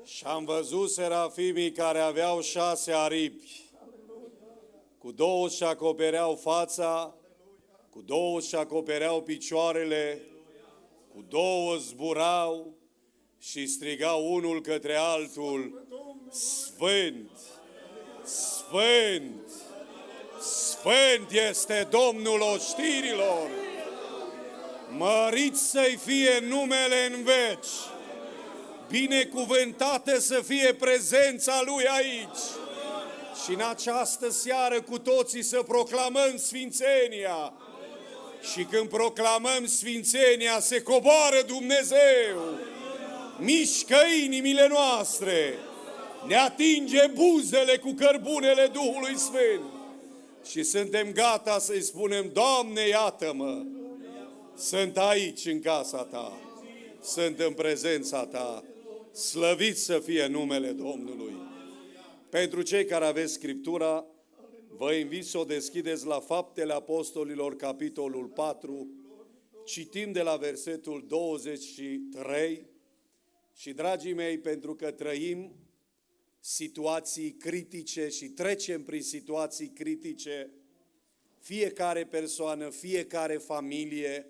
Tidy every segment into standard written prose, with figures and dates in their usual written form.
Și am văzut serafimii care aveau 6 aripi. Cu 2 își acopereau fața, cu 2 își acopereau picioarele, cu 2 zburau și strigau unul către altul: Sfânt, Sfânt, Sfânt este Domnul oștirilor! Mărit să-i fie numele în veci! Binecuvântată să fie prezența Lui aici! Și în această seară cu toții să proclamăm sfințenia. Și când proclamăm sfințenia, se coboară Dumnezeu, mișcă inimile noastre, ne atinge buzele cu cărbunele Duhului Sfânt și suntem gata să-i spunem: Doamne, iată-mă, sunt aici în casa Ta, sunt în prezența Ta, slăvit să fie numele Domnului. Pentru cei care aveți Scriptura, vă invit să o deschideți la Faptele Apostolilor, capitolul 4, citim de la versetul 23 și, dragii mei, pentru că trăim situații critice și trecem prin situații critice, fiecare persoană, fiecare familie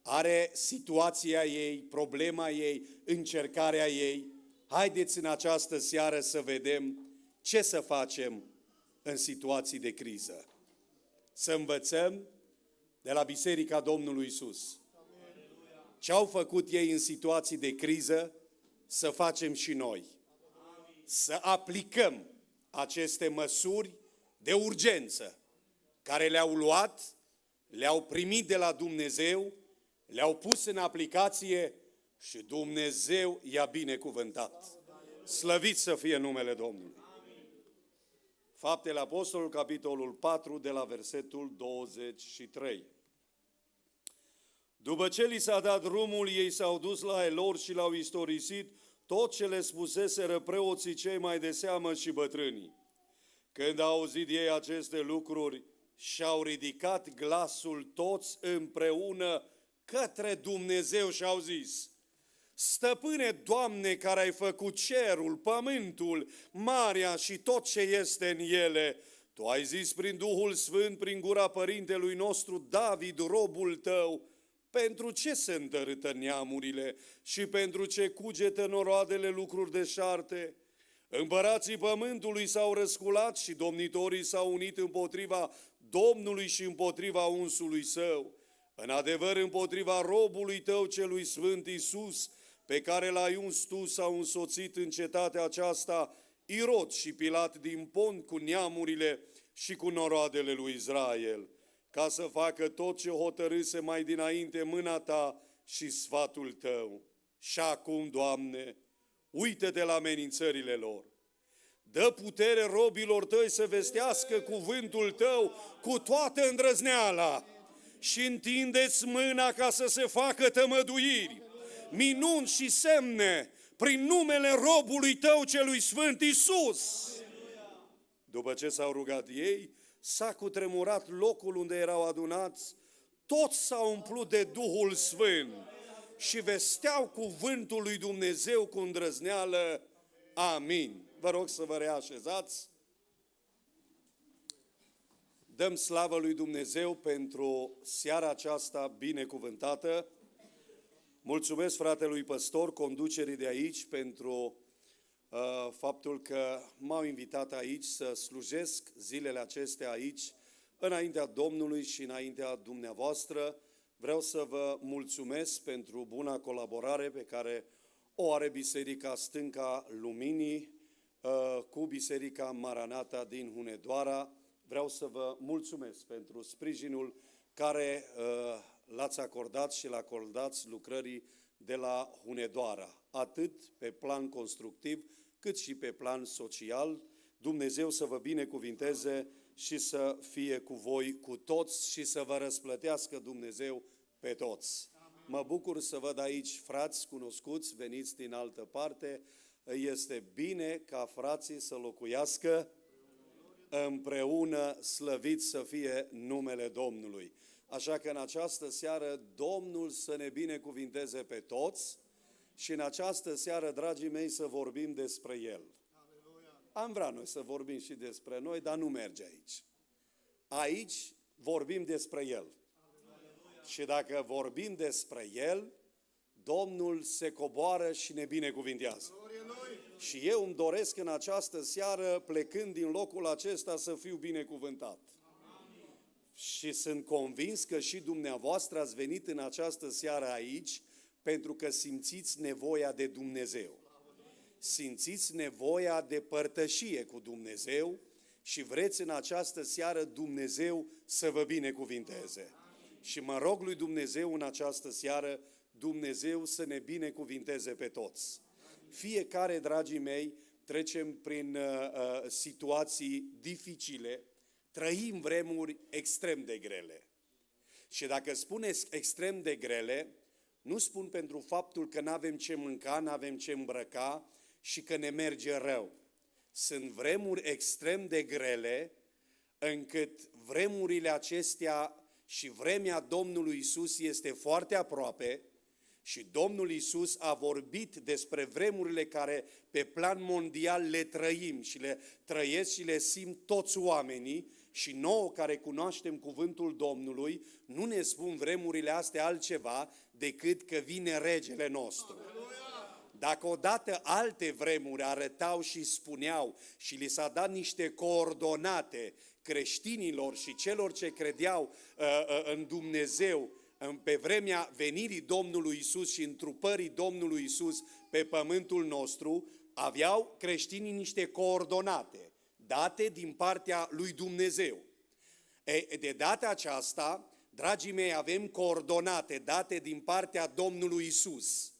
are situația ei, problema ei, încercarea ei. Haideți în această seară să vedem ce să facem în situații de criză. Să învățăm de la Biserica Domnului Iisus. Ce au făcut ei în situații de criză, să facem și noi. Să aplicăm aceste măsuri de urgență care le-au luat, le-au primit de la Dumnezeu, le-au pus în aplicație și Dumnezeu i-a binecuvântat. Slăvit să fie numele Domnului. Faptele Apostolului, capitolul 4, de la versetul 23. După ce li s-a dat drumul, ei s-au dus la Elor și l-au istorisit tot ce le spuseseră preoții cei mai de seamă și bătrânii. Când au auzit ei aceste lucruri, și-au ridicat glasul toți împreună către Dumnezeu și au zis: Stăpâne, Doamne, care ai făcut cerul, pământul, marea și tot ce este în ele, Tu ai zis prin Duhul Sfânt, prin gura părintelui nostru David, robul Tău, pentru ce se întărâtă neamurile și pentru ce cugetă noroadele lucruri deșarte? Împărații pământului s-au răsculat și domnitorii s-au unit împotriva Domnului și împotriva unsului Său. În adevăr, împotriva robului Tău celui Sfânt Iisus, pe care l-ai uns Tu, s-au însoțit în cetatea aceasta Irod și Pilat din Pont cu neamurile și cu noroadele lui Israel, ca să facă tot ce hotărâse mai dinainte mâna Ta și sfatul Tău. Și acum, Doamne, uită-te la amenințările lor. Dă putere robilor Tăi să vestească cuvântul Tău cu toată îndrăzneala și întinde-ți mâna ca să se facă tămăduiri, minuni și semne prin numele robului Tău celui Sfânt Iisus. După ce s-au rugat ei, s-a cutremurat locul unde erau adunați, toți s-au umplut de Duhul Sfânt și vesteau cuvântul lui Dumnezeu cu îndrăzneală. Amin. Vă rog să vă reașezați. Dăm slavă lui Dumnezeu pentru seara aceasta binecuvântată. Mulțumesc fratelui păstor, conducerii de aici, pentru faptul că m-au invitat aici să slujesc zilele acestea aici, înaintea Domnului și înaintea dumneavoastră. Vreau să vă mulțumesc pentru buna colaborare pe care o are Biserica Stânca Luminii cu Biserica Maranata din Hunedoara. Vreau să vă mulțumesc pentru sprijinul care l-ați acordat și l-acordați lucrării de la Hunedoara, atât pe plan constructiv, cât și pe plan social. Dumnezeu să vă binecuvinteze și să fie cu voi cu toți și să vă răsplătească Dumnezeu pe toți. Mă bucur să văd aici frați cunoscuți, veniți din altă parte. Este bine ca frații să locuiască împreună, slăvit să fie numele Domnului. Așa că în această seară Domnul să ne binecuvinteze pe toți Și în această seară, dragii mei, să vorbim despre El. Am vrea noi să vorbim și despre noi, dar nu merge aici. Aici vorbim despre El. Și dacă vorbim despre El, Domnul se coboară și ne binecuvintează. Și eu îmi doresc în această seară, plecând din locul acesta, să fiu binecuvântat. Și sunt convins că și dumneavoastră ați venit în această seară aici pentru că simțiți nevoia de Dumnezeu. Simțiți nevoia de părtășie cu Dumnezeu și vreți în această seară Dumnezeu să vă binecuvinteze. Și mă rog lui Dumnezeu în această seară, Dumnezeu să ne binecuvinteze pe toți. Fiecare, dragii mei, trecem prin situații dificile, trăim vremuri extrem de grele. Și dacă spuneți extrem de grele, nu spun pentru faptul că nu avem ce mânca, nu avem ce îmbrăca și că ne merge rău. Sunt vremuri extrem de grele, încât vremurile acestea și vremea Domnului Iisus este foarte aproape și Domnul Iisus a vorbit despre vremurile care pe plan mondial le trăim și le trăiesc și le simt toți oamenii și nouă care cunoaștem cuvântul Domnului, nu ne spun vremurile astea altceva decât că vine regele nostru. Dacă odată alte vremuri arătau și spuneau și li s-a dat niște coordonate creștinilor și celor ce credeau în Dumnezeu pe vremea venirii Domnului Iisus și întrupării Domnului Iisus pe pământul nostru, aveau creștinii niște coordonate date din partea lui Dumnezeu. De data aceasta, dragii mei, avem coordonate date din partea Domnului Iisus.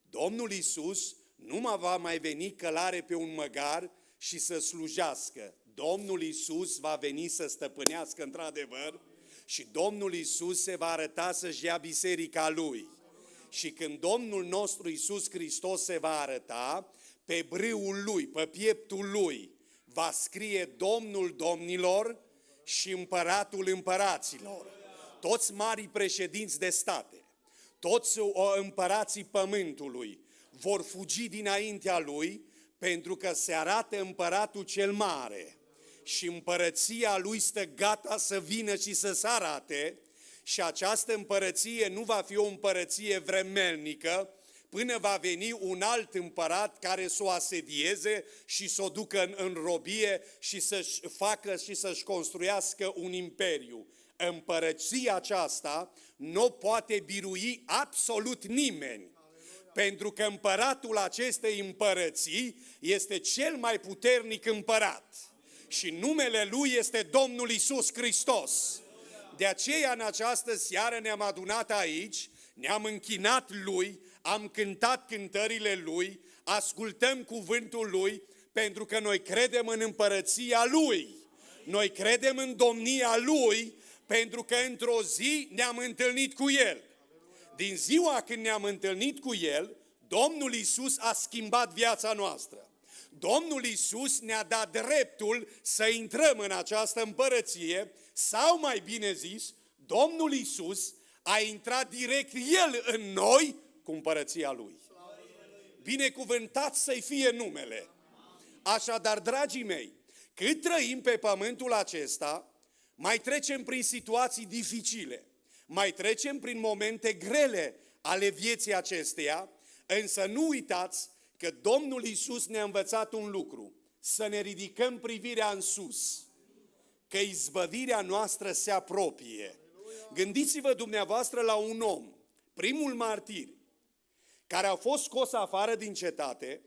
Domnul Iisus nu va mai veni călare pe un măgar și să slujească. Domnul Iisus va veni să stăpânească într-adevăr și Domnul Iisus se va arăta să-și ia biserica Lui. Și când Domnul nostru Iisus Hristos se va arăta, pe brâul Lui, pe pieptul Lui, va scrie Domnul domnilor și Împăratul împăraților. Toți marii președinți de state, toți împărații pământului vor fugi dinaintea Lui pentru că se arată Împăratul cel mare și împărăția Lui stă gata să vină și să se arate și această împărăție nu va fi o împărăție vremelnică până va veni un alt împărat care să o asedieze și să o ducă în robie și să-și facă și să-și construiască un imperiu. Împărăția aceasta nu poate birui absolut nimeni, pentru că împăratul acestei împărății este cel mai puternic împărat și numele Lui este Domnul Iisus Hristos. De aceea în această seară ne-am adunat aici, ne-am închinat Lui, am cântat cântările Lui, ascultăm cuvântul Lui, pentru că noi credem în împărăția Lui. Noi credem în domnia Lui, pentru că într-o zi ne-am întâlnit cu El. Din ziua când ne-am întâlnit cu El, Domnul Iisus a schimbat viața noastră. Domnul Iisus ne-a dat dreptul să intrăm în această împărăție, sau mai bine zis, Domnul Iisus a intrat direct El în noi cu împărăția Lui. Binecuvântat să-i fie numele. Așadar, dragii mei, cât trăim pe pământul acesta, mai trecem prin situații dificile, mai trecem prin momente grele ale vieții acesteia, însă nu uitați că Domnul Iisus ne-a învățat un lucru, să ne ridicăm privirea în sus, că izbăvirea noastră se apropie. Gândiți-vă dumneavoastră la un om, primul martir, care a fost scos afară din cetate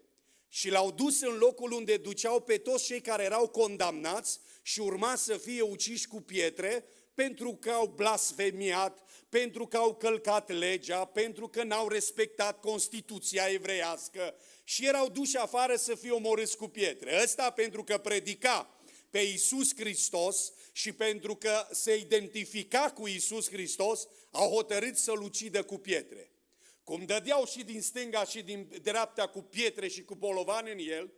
și l-au dus în locul unde duceau pe toți cei care erau condamnați și urma să fie uciși cu pietre pentru că au blasfemiat, pentru că au călcat legea, pentru că n-au respectat Constituția evreiască și erau duși afară să fie omorâți cu pietre. Ăsta pentru că predica pe Iisus Hristos și pentru că se identifica cu Iisus Hristos, au hotărât să-l ucidă cu pietre. Cum dădeau și din stânga și din dreapta cu pietre și cu bolovani în el,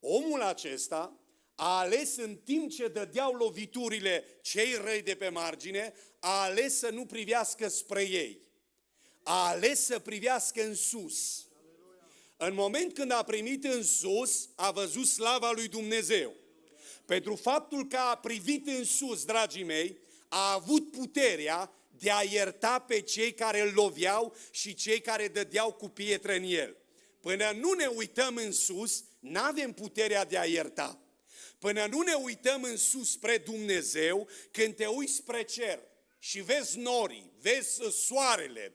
omul acesta a ales în timp ce dădeau loviturile cei răi de pe margine, a ales să nu privească spre ei. A ales să privească în sus. În moment când a primit în sus, a văzut slava lui Dumnezeu. Pentru faptul că a privit în sus, dragii mei, a avut puterea de a ierta pe cei care îl loveau și cei care dădeau cu pietre în el. Până nu ne uităm în sus, n-avem puterea de a ierta. Până nu ne uităm în sus spre Dumnezeu, când te uiți spre cer și vezi norii, vezi soarele,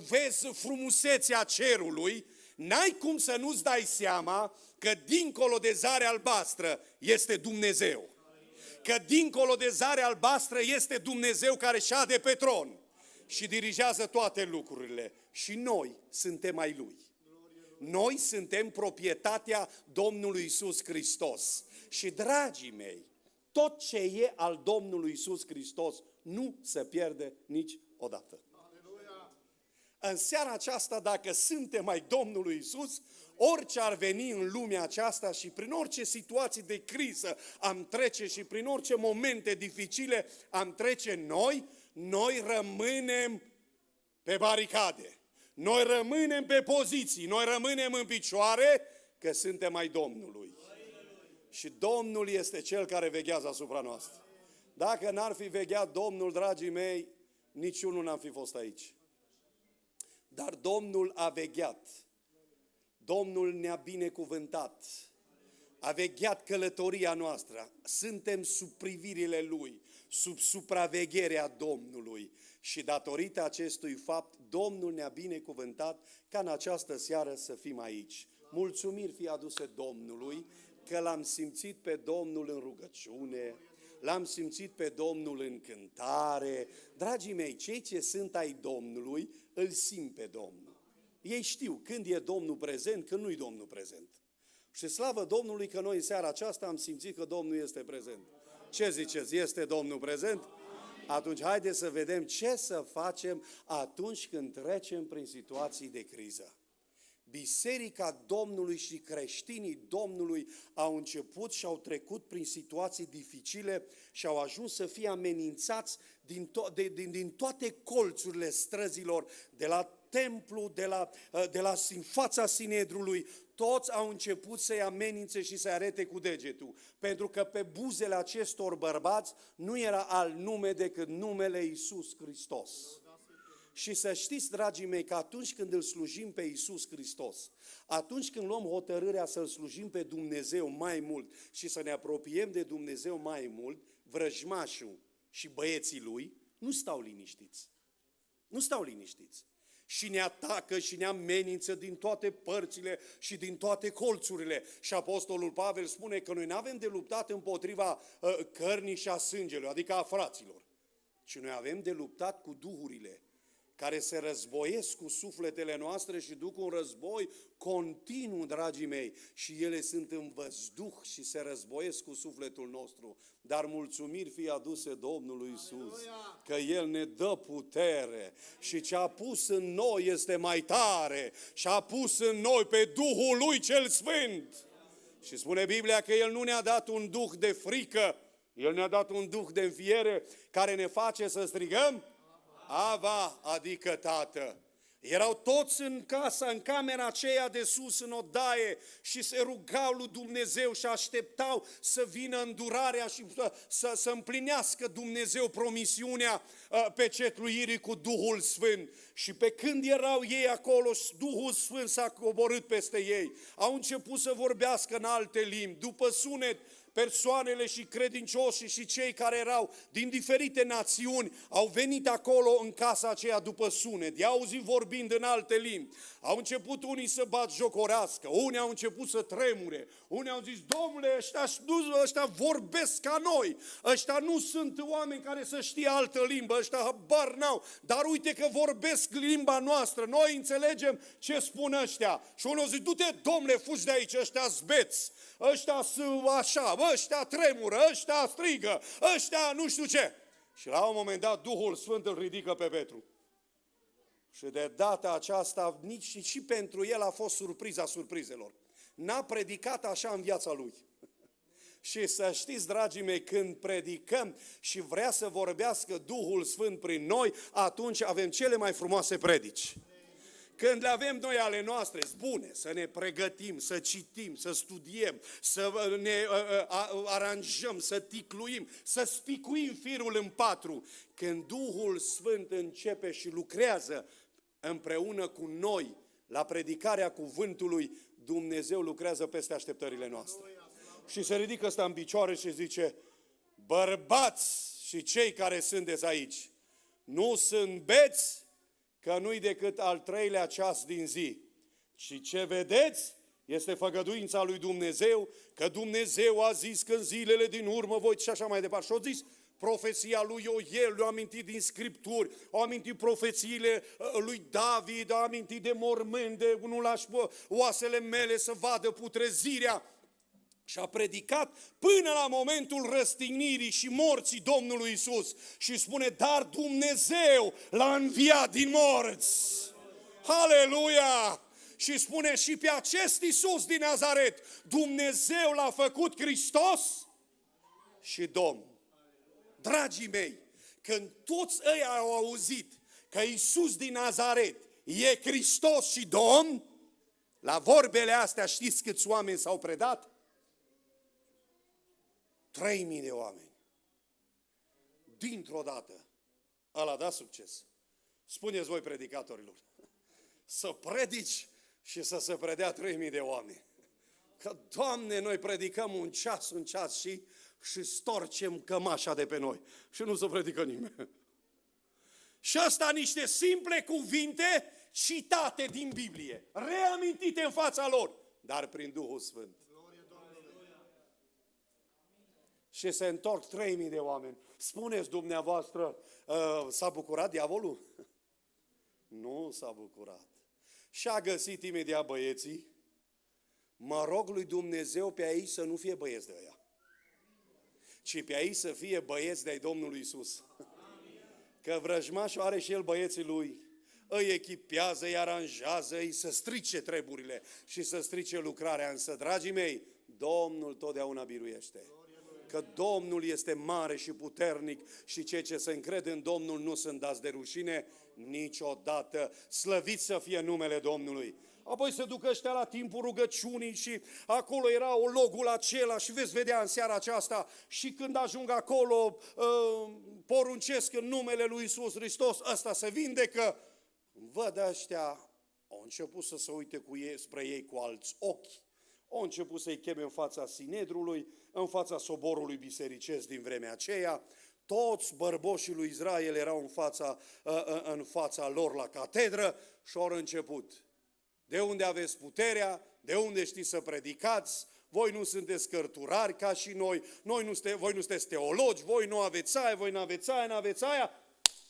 vezi frumusețea cerului, n-ai cum să nu-ți dai seama că dincolo de zarea albastră este Dumnezeu. Că dincolo de zarea albastră este Dumnezeu care șade pe tron și dirigează toate lucrurile. Și noi suntem ai Lui. Noi suntem proprietatea Domnului Iisus Hristos. Și, dragii mei, tot ce e al Domnului Iisus Hristos nu se pierde niciodată. În seara aceasta, dacă suntem ai Domnului Iisus, orice ar veni în lumea aceasta și prin orice situații de criză am trece și prin orice momente dificile am trece noi rămânem pe baricade. Noi rămânem pe poziții, noi rămânem în picioare că suntem ai Domnului. Și Domnul este Cel care veghează asupra noastră. Dacă n-ar fi vegheat Domnul, dragii mei, niciunul n-am fi fost aici. Dar Domnul a vegheat. Domnul ne-a binecuvântat. A vegheat călătoria noastră. Suntem sub privirile Lui, sub supravegherea Domnului. Și datorită acestui fapt, Domnul ne-a binecuvântat ca în această seară să fim aici. Mulțumiri fie aduse Domnului că l-am simțit pe Domnul în rugăciune, l-am simțit pe Domnul în cântare. Dragii mei, cei ce sunt ai Domnului, îl simt pe Domnul. Ei știu când e Domnul prezent, când nu-i Domnul prezent. Și slavă Domnului că noi în seara aceasta am simțit că Domnul este prezent. Ce ziceți? Este Domnul prezent? Atunci haideți să vedem ce să facem atunci când trecem prin situații de criză. Biserica Domnului și creștinii Domnului au început și au trecut prin situații dificile și au ajuns să fie amenințați din toate colțurile străzilor, de la templu, din fața Sinedrului. Toți au început să-i amenințe și să-i arete cu degetul, pentru că pe buzele acestor bărbați nu era alt nume decât numele Iisus Hristos. Și să știți, dragii mei, că atunci când îl slujim pe Iisus Hristos, atunci când luăm hotărârea să-L slujim pe Dumnezeu mai mult și să ne apropiem de Dumnezeu mai mult, vrăjmașul și băieții lui nu stau liniștiți. Nu stau liniștiți. Și ne atacă și ne amenință din toate părțile și din toate colțurile. Și Apostolul Pavel spune că noi nu avem de luptat împotriva cărnii și a sângelui, adică a fraților, ci noi avem de luptat cu duhurile care se războiesc cu sufletele noastre și duc un război continuu, dragii mei, și ele sunt în văzduh și se războiesc cu sufletul nostru. Dar mulțumiri fie aduse Domnului Iisus, că El ne dă putere și ce a pus în noi este mai tare și a pus în noi pe Duhul Lui cel Sfânt. Și spune Biblia că El nu ne-a dat un duh de frică, El ne-a dat un duh de înfiere care ne face să strigăm Ava, adică Tată. Erau toți în casa, în camera aceea de sus, în odaie, și se rugau lui Dumnezeu și așteptau să vină îndurarea și să împlinească Dumnezeu promisiunea pecetluirii cu Duhul Sfânt. Și pe când erau ei acolo, Duhul Sfânt s-a coborât peste ei. Au început să vorbească în alte limbi, după sunet. Persoanele și credincioșii și cei care erau din diferite națiuni au venit acolo în casa aceea după sunet, i-au auzit vorbind în alte limbi. Au început unii să batjocorească, unii au început să tremure, unii au zis, Domnule, ăștia vorbesc ca noi, ăștia nu sunt oameni care să știe altă limbă, ăștia habar n-au, dar uite că vorbesc limba noastră, noi înțelegem ce spun ăștia. Și unul zice, du-te, Domnule, fugi de aici, ăștia zbeți, ăștia sunt așa, ăștia tremură, ăștia strigă, ăștia nu știu ce. Și la un moment dat Duhul Sfânt îl ridică pe Petru. Și de data aceasta nici și pentru el a fost surpriza surprizelor. N-a predicat așa în viața lui. Și să știți, dragii mei, când predicăm și vrea să vorbească Duhul Sfânt prin noi, atunci avem cele mai frumoase predici. Când le avem noi ale noastre, bune, să ne pregătim, să citim, să studiem, să ne aranjăm, să ticluim, să spicuim firul în patru. Când Duhul Sfânt începe și lucrează împreună cu noi la predicarea cuvântului, Dumnezeu lucrează peste așteptările noastre. Și se ridică ăsta în picioare și zice, bărbați și cei care sunteți aici, nu sunt beți, că nu-i decât al treilea ceas din zi. Și ce vedeți este făgăduința lui Dumnezeu, că Dumnezeu a zis că în zilele din urmă voi și așa mai departe. Și au zis profeția lui Ioel, le-au amintit din Scripturi, au amintit profețiile lui David, au amintit de mormânt, de nu lași oasele mele să vadă putrezirea. Și a predicat până la momentul răstignirii și morții Domnului Iisus. Și spune, dar Dumnezeu l-a înviat din morți. Aleluia! Și spune, și pe acest Iisus din Nazaret, Dumnezeu l-a făcut Hristos și Domn. Dragii mei, când toți ăia au auzit că Iisus din Nazaret e Hristos și Domn, la vorbele astea știți câți oameni s-au predat? 3.000 de oameni. Dintr-o dată, ăla a dat succes. Spuneți voi predicatorilor, să predici și să se predea 3.000 de oameni. Că, Doamne, noi predicăm un ceas și storcem cămașa de pe noi. Și nu se predică nimeni. Și asta niște simple cuvinte citate din Biblie, reamintite în fața lor, dar prin Duhul Sfânt. Și se întorc 3.000 de oameni. Spuneți dumneavoastră, s-a bucurat diavolul? Nu s-a bucurat. Și-a găsit imediat băieții. Mă rog lui Dumnezeu pe aici să nu fie băieți de ăia, ci pe aici să fie băieți de-ai Domnului Iisus. Că vrăjmașul are și el băieții lui, îi echipează, îi aranjează, îi să strice treburile și să strice lucrarea. Însă, dragii mei, Domnul totdeauna biruiește. Că Domnul este mare și puternic și cei ce se încred în Domnul nu sunt dați de rușine niciodată. Slăvit să fie numele Domnului. Apoi se ducă ăștia la timpul rugăciunii și acolo era logul acela și veți vedea în seara aceasta și când ajung acolo poruncesc în numele lui Iisus Hristos, ăsta se vindecă. Văd ăștia, au început să se uite cu ei, spre ei cu alți ochi. Au început să-i cheme în fața Sinedrului, în fața soborului bisericesc din vremea aceea. Toți bărboșii lui Israel erau în fața lor la catedră și au început. De unde aveți puterea? De unde știți să predicați? Voi nu sunteți cărturari ca și noi, voi nu sunteți teologi, voi nu aveți aia, voi nu aveți aia, nu aveți aia.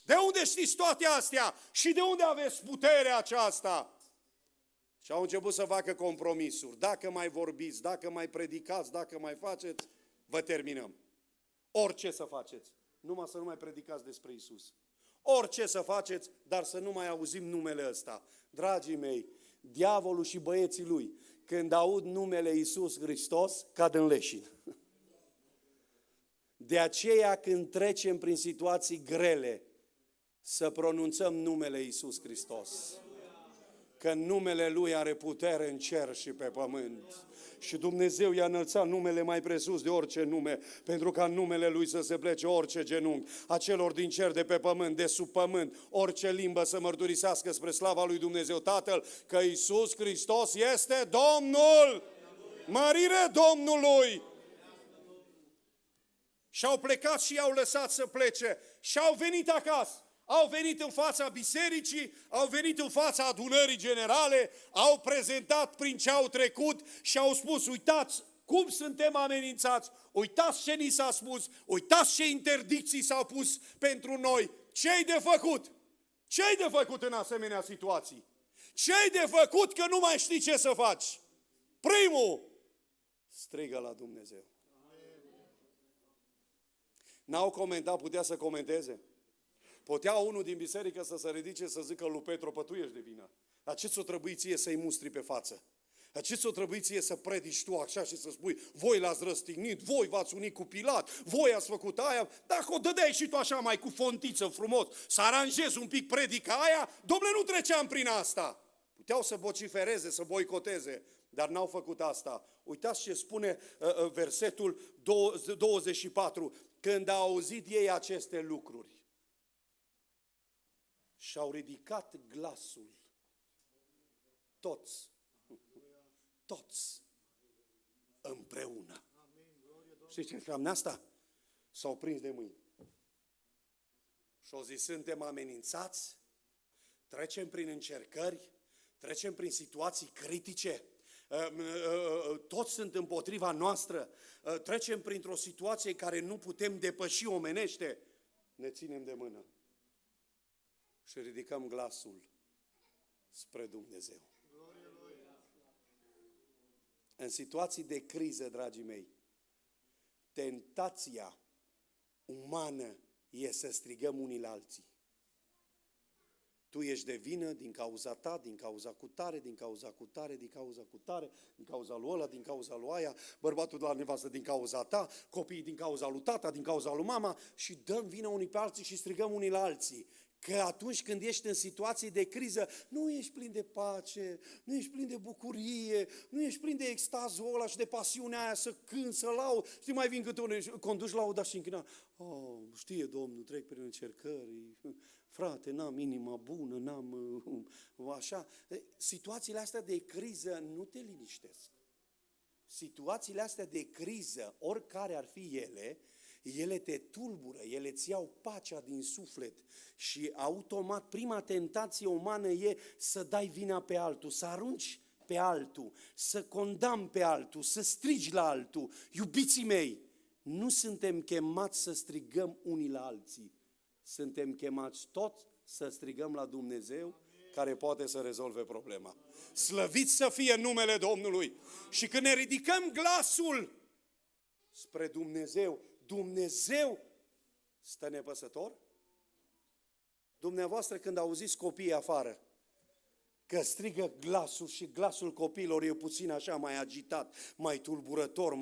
De unde știți toate astea? Și de unde aveți puterea aceasta? Și au început să facă compromisuri. Dacă mai vorbiți, dacă mai predicați, dacă mai faceți, vă terminăm. Orice să faceți, numai să nu mai predicați despre Iisus. Orice să faceți, dar să nu mai auzim numele ăsta. Dragii mei, diavolul și băieții lui, când aud numele Iisus Hristos, cad în leșin. De aceea când trecem prin situații grele, să pronunțăm numele Iisus Hristos. Că numele Lui are putere în cer și pe pământ. Și Dumnezeu i-a înălțat numele mai presus de orice nume, pentru ca în numele Lui să se plece orice genunchi, a celor din cer, de pe pământ, de sub pământ, orice limbă să mărturisească spre slava lui Dumnezeu Tatăl, că Iisus Hristos este Domnul! Mărire Domnului! Și-au plecat și i-au lăsat să plece și au venit acasă. Au venit în fața bisericii, au venit în fața adunării generale, au prezentat prin ce au trecut și au spus, uitați cum suntem amenințați, uitați ce ni s-a spus, uitați ce interdicții s-au pus pentru noi. Ce-i de făcut? Ce-i de făcut în asemenea situații? Ce-i de făcut că nu mai știi ce să faci? Primul, strigă la Dumnezeu. N-au comentat, putea să comenteze. Putea unul din biserică să se ridice să zică lui Petru, pă, tu ești de vină. Dar ce ți-o trebuie ție să-i mustri pe față? Dar ce ți-o trebuie ție să predici tu așa și să spui, voi l-ați răstignit, voi v-ați unit cu Pilat, voi ați făcut aia, dacă o dădeai și tu așa mai cu fontiță frumos, să aranjezi un pic predica aia, dom'le, nu treceam prin asta. Puteau să vocifereze, să boicoteze, dar n-au făcut asta. Uitați ce spune versetul 24. Când au auzit ei aceste lucruri, și-au ridicat glasul. Toți împreună. Știți ce înseamnă asta? S-au prins de mâini. Și-au zis, suntem amenințați, trecem prin încercări, trecem prin situații critice, toți sunt împotriva noastră, trecem printr-o situație care nu putem depăși omenește, ne ținem de mână și ridicăm glasul spre Dumnezeu. În situații de criză, dragii mei, tentația umană e să strigăm unii la alții. Tu ești de vină din cauza ta, din cauza cutare, din cauza cutare, din cauza cutare, din cauza lui ăla, din cauza lui aia, bărbatul de la nevastă din cauza ta, copiii din cauza lui tata, din cauza lui mama și dăm vină unii pe alții și strigăm unii la alții. Că atunci când ești în situații de criză, nu ești plin de pace, nu ești plin de bucurie, nu ești plin de extazul ăla și de pasiunea aia să cânti, să laud. Știi, mai vin câte unul, conduci lauda și închinat. Oh, știe Domnul, trec prin încercări, frate, n-am inima bună, n-am așa. Situațiile astea de criză nu te liniștesc. Situațiile astea de criză, oricare ar fi ele te tulbură, ele îți iau pacea din suflet și automat prima tentație umană e să dai vina pe altul, să arunci pe altul, să condamni pe altul, să strigi la altul. Iubiții mei, nu suntem chemați să strigăm unii la alții, suntem chemați toți să strigăm la Dumnezeu care poate să rezolve problema. Slăvit să fie numele Domnului! Și când ne ridicăm glasul spre Dumnezeu, Dumnezeu stă nepăsător? Dumneavoastră când auziți copiii afară, că strigă glasul și glasul copiilor e puțin așa mai agitat, mai tulburător,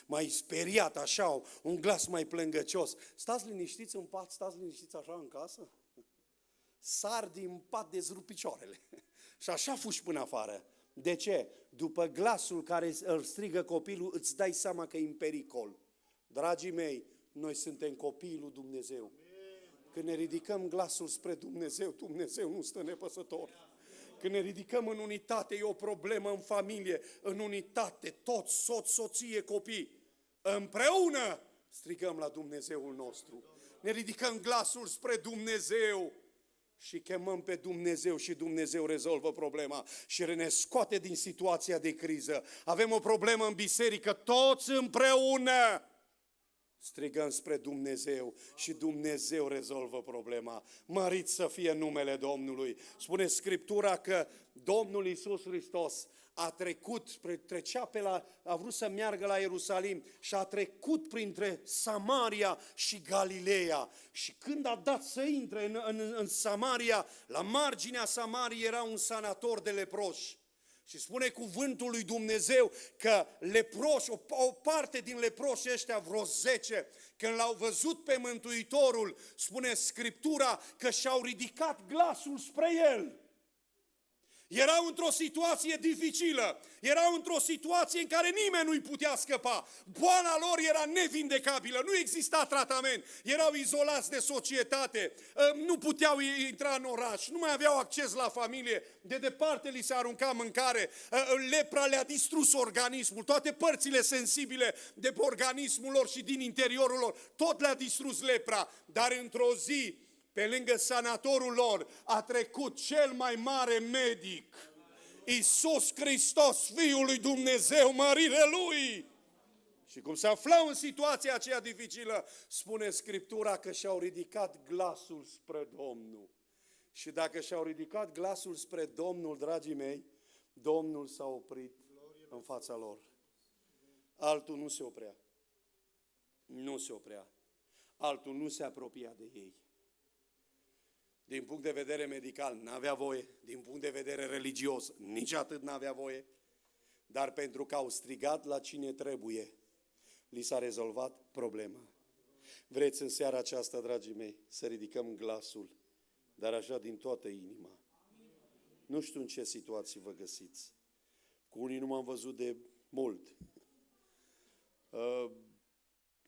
mai speriat așa, un glas mai plângăcios. Stați liniștiți în pat, stați liniștiți așa în casă? Sar din pat, dezrup picioarele și așa fugi până afară. De ce? După glasul care îl strigă copilul îți dai seama că e în pericol. Dragii mei, noi suntem copiii lui Dumnezeu. Când ne ridicăm glasul spre Dumnezeu, Dumnezeu nu stă nepăsător. Când ne ridicăm în unitate, e o problemă în familie, în unitate, toți, soț, soție, copii, împreună strigăm la Dumnezeul nostru. Ne ridicăm glasul spre Dumnezeu și chemăm pe Dumnezeu și Dumnezeu rezolvă problema și ne scoate din situația de criză. Avem o problemă în biserică, toți împreună strigăm spre Dumnezeu și Dumnezeu rezolvă problema. Mărit să fie numele Domnului. Spune Scriptura că Domnul Iisus Hristos a vrut să meargă la Ierusalim și a trecut printre Samaria și Galileea. Și când a dat să intre în Samaria, la marginea Samariei era un sanator de leproși. Și spune cuvântul lui Dumnezeu că leproși, o parte din leproși ăștia, vreo 10, când l-au văzut pe Mântuitorul, spune Scriptura că și-au ridicat glasul spre el. Erau într-o situație dificilă, erau într-o situație în care nimeni nu-i putea scăpa. Boala lor era nevindecabilă, nu exista tratament, erau izolați de societate, nu puteau intra în oraș, nu mai aveau acces la familie, de departe li se arunca mâncare, lepra le-a distrus organismul, toate părțile sensibile de pe organismul lor și din interiorul lor, tot le-a distrus lepra, dar într-o zi, pe lângă sanatorul lor a trecut cel mai mare medic, Iisus Hristos, Fiul lui Dumnezeu, mărire Lui. Și cum se aflau în situația aceea dificilă, spune Scriptura că și-au ridicat glasul spre Domnul. Și dacă și-au ridicat glasul spre Domnul, dragii mei, Domnul s-a oprit în fața lor. Altul nu se oprea. Nu se oprea. Altul nu se apropia de ei. Din punct de vedere medical, n-avea voie. Din punct de vedere religios, nici atât n-avea voie. Dar pentru că au strigat la cine trebuie, li s-a rezolvat problema. Vreți în seara aceasta, dragii mei, să ridicăm glasul, dar așa din toată inima. Nu știu în ce situații vă găsiți. Cu unii nu m-am văzut de mult.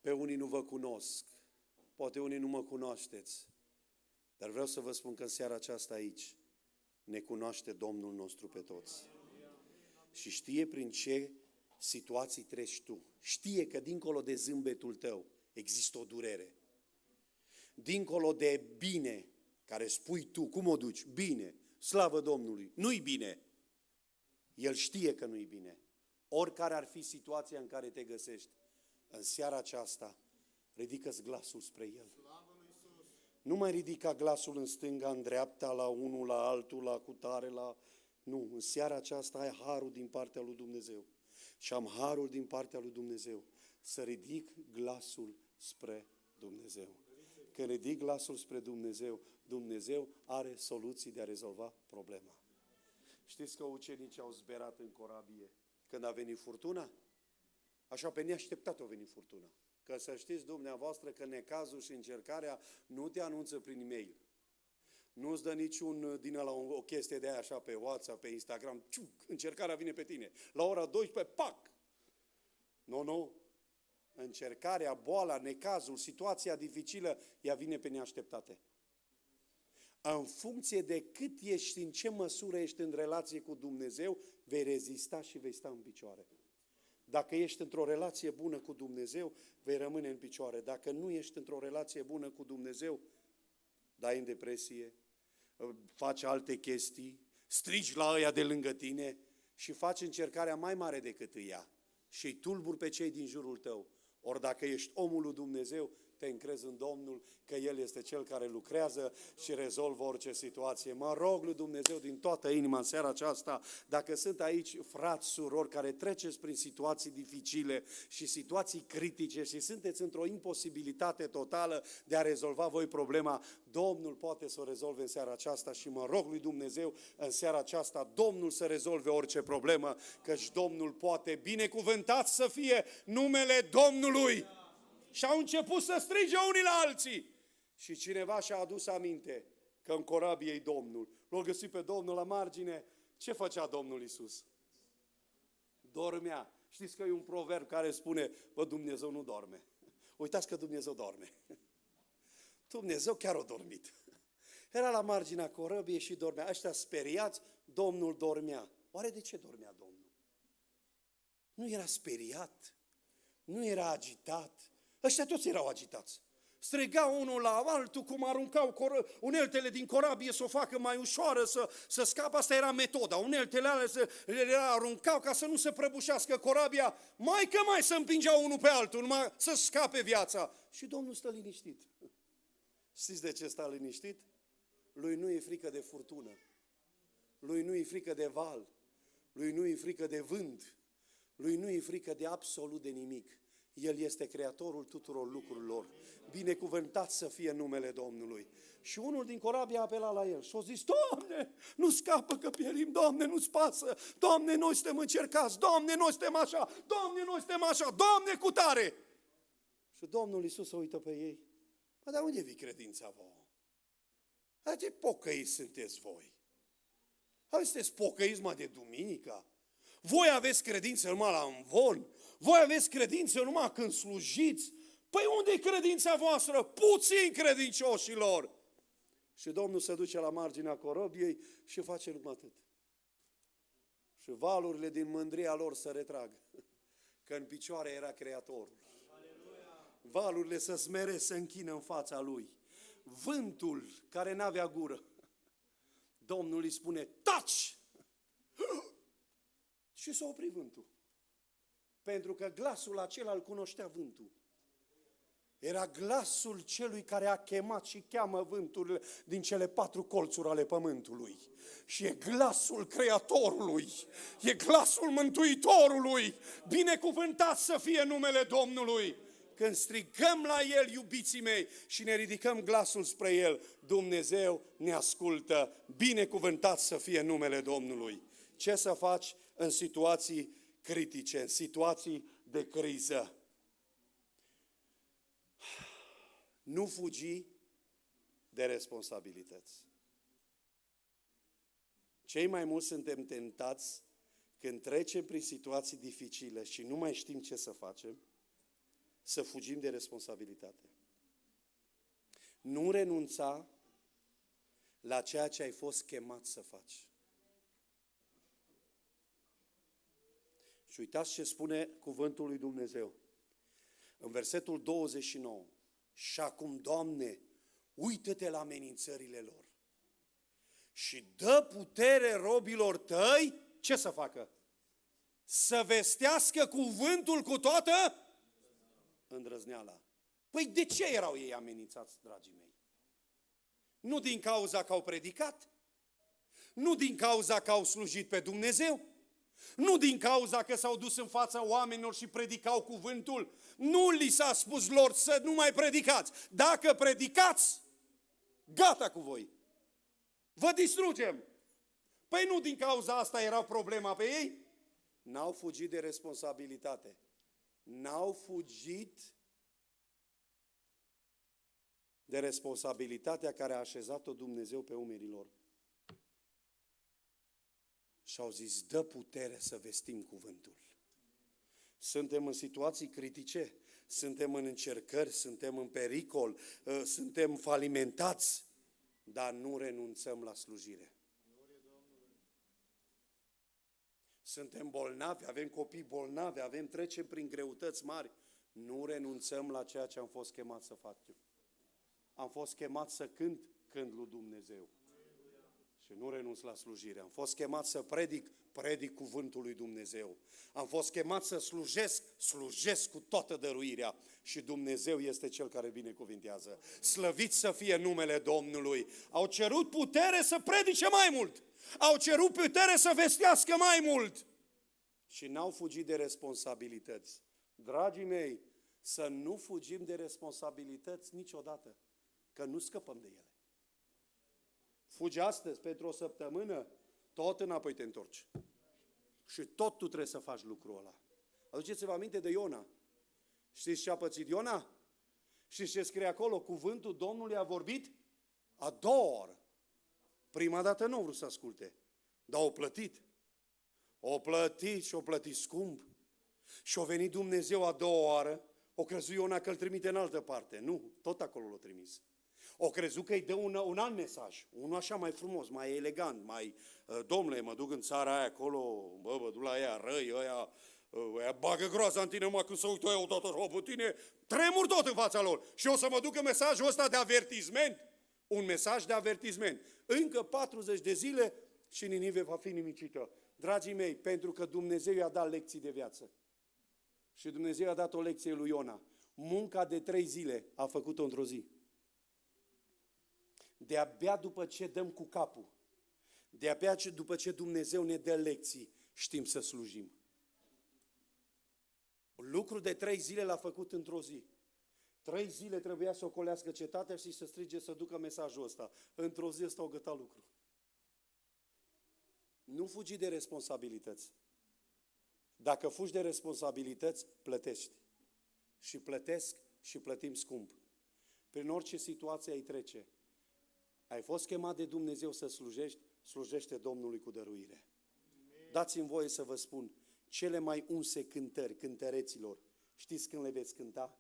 Pe unii nu vă cunosc. Poate unii nu mă cunoașteți. Dar vreau să vă spun că în seara aceasta aici ne cunoaște Domnul nostru pe toți. Și știe prin ce situații treci tu. Știe că dincolo de zâmbetul tău există o durere. Dincolo de bine care spui tu, cum o duci? Bine, slavă Domnului. Nu-i bine. El știe că nu-i bine. Oricare ar fi situația în care te găsești, în seara aceasta, ridică-ți glasul spre El. Nu mai ridica glasul în stânga, în dreapta, la unul, la altul, la cutare, la... Nu, în seara aceasta ai harul din partea lui Dumnezeu. Și am harul din partea lui Dumnezeu să ridic glasul spre Dumnezeu. Când ridic glasul spre Dumnezeu, Dumnezeu are soluții de a rezolva problema. Știți că ucenicii au zberat în corabie când a venit furtuna? Așa pe neașteptat a venit furtuna. Că să știți dumneavoastră că necazul și încercarea nu te anunță prin e-mail. Nu-ți dă niciun din ăla o chestie de aia așa pe WhatsApp, pe Instagram. Ciuc, încercarea vine pe tine. La ora 12, pac! Nu. Încercarea, boala, necazul, situația dificilă, ea vine pe neașteptate. În funcție de cât ești, în ce măsură ești în relație cu Dumnezeu, vei rezista și vei sta în picioare. Dacă ești într-o relație bună cu Dumnezeu, vei rămâne în picioare. Dacă nu ești într-o relație bună cu Dumnezeu, dai în depresie, faci alte chestii, strigi la ăia de lângă tine și faci încercarea mai mare decât ea și îi tulburi pe cei din jurul tău. Ori dacă ești omul lui Dumnezeu, te încrezi în Domnul că El este Cel care lucrează și rezolvă orice situație. Mă rog lui Dumnezeu din toată inima în seara aceasta, dacă sunt aici frați, surori care treceți prin situații dificile și situații critice și sunteți într-o imposibilitate totală de a rezolva voi problema, Domnul poate să o rezolve în seara aceasta și mă rog lui Dumnezeu în seara aceasta, Domnul să rezolve orice problemă, căci Domnul poate. Binecuvântat să fie numele Domnului! Și au început să strige unii la alții. Și cineva și-a adus aminte că în corabie e Domnul. L-a găsit pe Domnul la margine. Ce făcea Domnul Iisus? Dormea. Știți că e un proverb care spune, bă, Dumnezeu nu dorme. Uitați că Dumnezeu dorme. Dumnezeu chiar a dormit. Era la marginea corăbiei și dormea. Ăștia speriați, Domnul dormea. Oare de ce dormea Domnul? Nu era speriat, nu era agitat. Ăștia toți erau agitați. Strigau unul la altul, cum aruncau uneltele din corabie să o facă mai ușoară, să scape. Asta era metoda. Uneltele alea le aruncau ca să nu se prăbușească corabia, mai să împingeau unul pe altul, numai să scape viața. Și Domnul stă liniștit. Știți de ce stă liniștit? Lui nu e frică de furtună. Lui nu e frică de val. Lui nu e frică de vânt. Lui nu e frică de absolut de nimic. El este creatorul tuturor lucrurilor. Binecuvântat să fie numele Domnului. Și unul din corabie a apelat la el și a zis, Doamne, nu scapă că pierim, Doamne, nu-ți pasă, Doamne, noi suntem încercați, Doamne, noi suntem așa, Doamne, noi suntem așa, Doamne, cu tare! Și Domnul Iisus se uită pe ei. Dar unde vi credința vouă? Ce pocăiți sunteți voi? Sunteți pocăiți mă de duminică? Voi aveți credință numai la învon? Voi aveți credință numai când slujiți? Păi unde e credința voastră? Puțin credincioșilor! Și Domnul se duce la marginea corăbiei și face numai atât. Și valurile din mândria lor se retrag. Că în picioare era Creatorul. Valurile se smere, se închină în fața Lui. Vântul care n-avea gură. Domnul îi spune, taci! Și s-a oprit vântul. Pentru că glasul acela îl cunoștea vântul. Era glasul celui care a chemat și cheamă vânturile din cele 4 colțuri ale pământului. Și e glasul Creatorului, e glasul Mântuitorului. Binecuvântat să fie numele Domnului. Când strigăm la El, iubiții mei, și ne ridicăm glasul spre El, Dumnezeu ne ascultă. Binecuvântat să fie numele Domnului. Ce să faci în situații critice, în situații de criză? Nu fugi de responsabilități. Cei mai mulți suntem tentați când trecem prin situații dificile și nu mai știm ce să facem, să fugim de responsabilitate. Nu renunța la ceea ce ai fost chemat să faci. Și uitați ce spune cuvântul lui Dumnezeu. În versetul 29. Și acum, Doamne, uită-te la amenințările lor și dă putere robilor tăi, ce să facă? Să vestească cuvântul cu toată îndrăzneala. Păi de ce erau ei amenințați, dragii mei? Nu din cauza că au predicat, nu din cauza că au slujit pe Dumnezeu, nu din cauza că s-au dus în fața oamenilor și predicau cuvântul. Nu li s-a spus lor să nu mai predicați. Dacă predicați, gata cu voi. Vă distrugem. Păi nu din cauza asta era problema pe ei? N-au fugit de responsabilitate. N-au fugit de responsabilitatea care a așezat-o Dumnezeu pe umerii lor. Și au zis, dă putere să vestim cuvântul. Suntem în situații critice, suntem în încercări, suntem în pericol, suntem falimentați, dar nu renunțăm la slujire. Suntem bolnavi, avem copii bolnavi, trecem prin greutăți mari. Nu renunțăm la ceea ce am fost chemat să facem. Am fost chemat să cânt lui Dumnezeu. Și nu renunț la slujire. Am fost chemat să predic cuvântul lui Dumnezeu. Am fost chemat să slujesc cu toată dăruirea. Și Dumnezeu este Cel care binecuvintează. Slăvit să fie numele Domnului. Au cerut putere să predice mai mult. Au cerut putere să vestească mai mult. Și n-au fugit de responsabilități. Dragii mei, să nu fugim de responsabilități niciodată. Că nu scăpăm de ele. Fugi astăzi pentru o săptămână, tot înapoi te întorci. Și tot tu trebuie să faci lucrul ăla. Aduceți-vă aminte de Iona. Știți ce a pățit Iona? Știți ce scrie acolo? Cuvântul Domnului a vorbit a doua oră. Prima dată nu au vrut să asculte, dar au plătit. O plătit și o plătit scump. Și a venit Dumnezeu a doua oară, o crezut Iona că îl trimite în altă parte. Nu, tot acolo l-a trimis. O crezut că îi dă un alt mesaj, unul așa mai frumos, mai elegant, mai, domnule, mă duc în țara aia acolo, mă duc la ea răi, ăia bagă groaza în tine, mă, când se uită ăia odată pe tine, tremur tot în fața lor. Și o să mă duc în mesajul ăsta de avertisment, un mesaj de avertisment. Încă 40 de zile și Ninive va fi nimicită. Dragii mei, pentru că Dumnezeu i-a dat lecții de viață. Și Dumnezeu i-a dat o lecție lui Iona. Munca de 3 zile a făcut-o într-o zi. De-abia după ce dăm cu capul, de-abia după ce Dumnezeu ne dă lecții, știm să slujim. Lucru de 3 zile l-a făcut într-o zi. 3 zile trebuia să ocolească cetatea și să strige să ducă mesajul ăsta. Într-o zi ăsta o găta lucru. Nu fugi de responsabilități. Dacă fugi de responsabilități, plătești. Și plătesc și plătim scump. Prin orice situație ai trece. Ai fost chemat de Dumnezeu să slujești, slujește Domnului cu dăruire. Dați-mi voie să vă spun, cele mai unse cântări, cântăreților, știți când le veți cânta?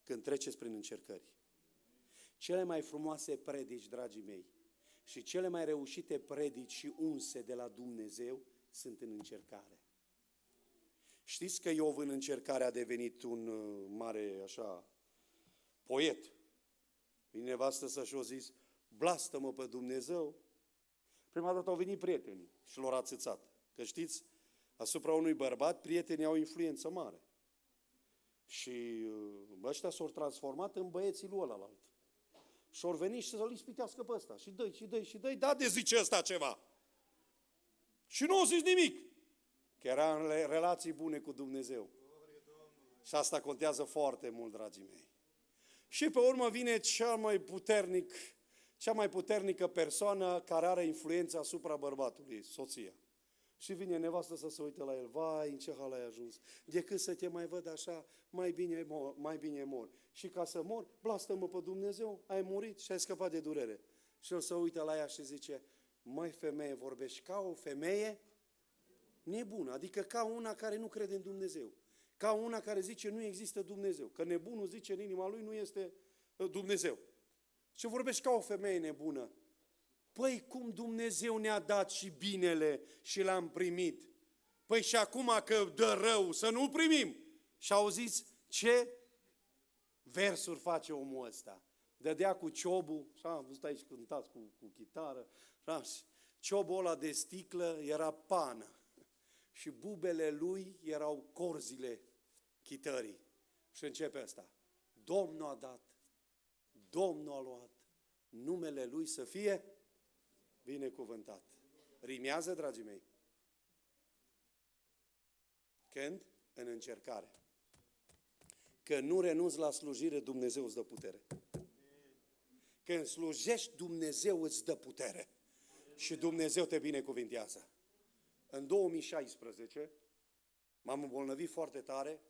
Când treceți prin încercări. Cele mai frumoase predici, dragii mei, și cele mai reușite predici și unse de la Dumnezeu sunt în încercare. Știți că Iov în încercare a devenit un mare, așa, poet. Vine nevastă să-și o zis, blastă-mă pe Dumnezeu. Prima dată au venit prietenii și l-au ațățat. Că știți, asupra unui bărbat, prietenii au influență mare. Și ăștia s-au transformat în băieții lui ălalalt. Și au venit și să-l ispitească pe ăsta. Și dă-i, da de zice ăsta ceva. Și nu au zis nimic. Că era în relații bune cu Dumnezeu. Și asta contează foarte mult, dragii mei. Și pe urmă vine cea mai puternică persoană care are influență asupra bărbatului, soția. Și vine nevastă să se uite la el. Vai, în ce hal ai ajuns. Decât să te mai văd așa, mai bine mor. Și ca să mor, blastă-mă pe Dumnezeu, ai murit și ai scăpat de durere. Și el se uită la ea și zice, Măi, femeie, vorbești ca o femeie nebună, adică ca una care nu crede în Dumnezeu. Ca una care zice nu există Dumnezeu. Că nebunul zice în inima lui nu este Dumnezeu. Și vorbești ca o femeie nebună. Păi cum Dumnezeu ne-a dat și binele și l-am primit. Păi și acum că dă rău să nu-l primim. Și auziți ce versuri face omul ăsta. Dădea cu ciobul, și am văzut aici cântați cu chitară, și ciobul ăla de sticlă era pană și bubele lui erau corzile chitării. Și începe asta. Domnul a dat, Domnul a luat, numele lui să fie binecuvântat. Rimează, dragii mei? Când? În încercare. Că nu renunți la slujire, Dumnezeu îți dă putere. Când slujești, Dumnezeu îți dă putere. Și Dumnezeu te binecuvintează. În 2016 m-am îmbolnăvit foarte tare.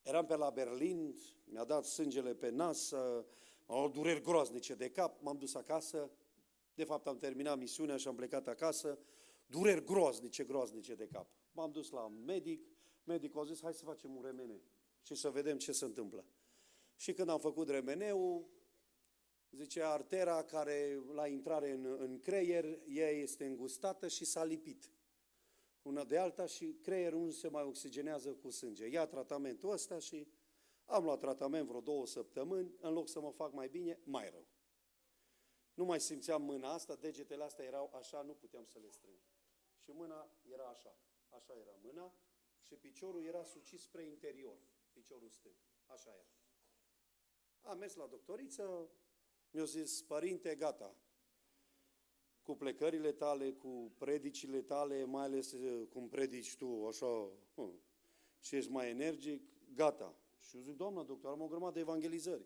Eram pe la Berlin, mi-a dat sângele pe nas, am avut dureri groaznice de cap, m-am dus acasă. De fapt am terminat misiunea și am plecat acasă. Dureri groaznice de cap. M-am dus la medic, medicul a zis, hai să facem un remene și să vedem ce se întâmplă. Și când am făcut remeneu, zice, artera care la intrare în creier, ea este îngustată și s-a lipit una de alta și creierul nu se mai oxigenează cu sânge. Ia tratamentul ăsta și am luat tratament vreo 2 săptămâni, în loc să mă fac mai bine, mai rău. Nu mai simțeam mâna asta, degetele astea erau așa, nu puteam să le strâng. Și mâna era așa, așa era mâna și piciorul era sucit spre interior, piciorul stâng, așa era. Am mers la doctoriță, mi-a zis, părinte, gata, cu plecările tale, cu predicile tale, mai ales cum predici tu, așa, și ești mai energic, gata. Și eu zic, doamna doctor, am o grămadă de evangelizări.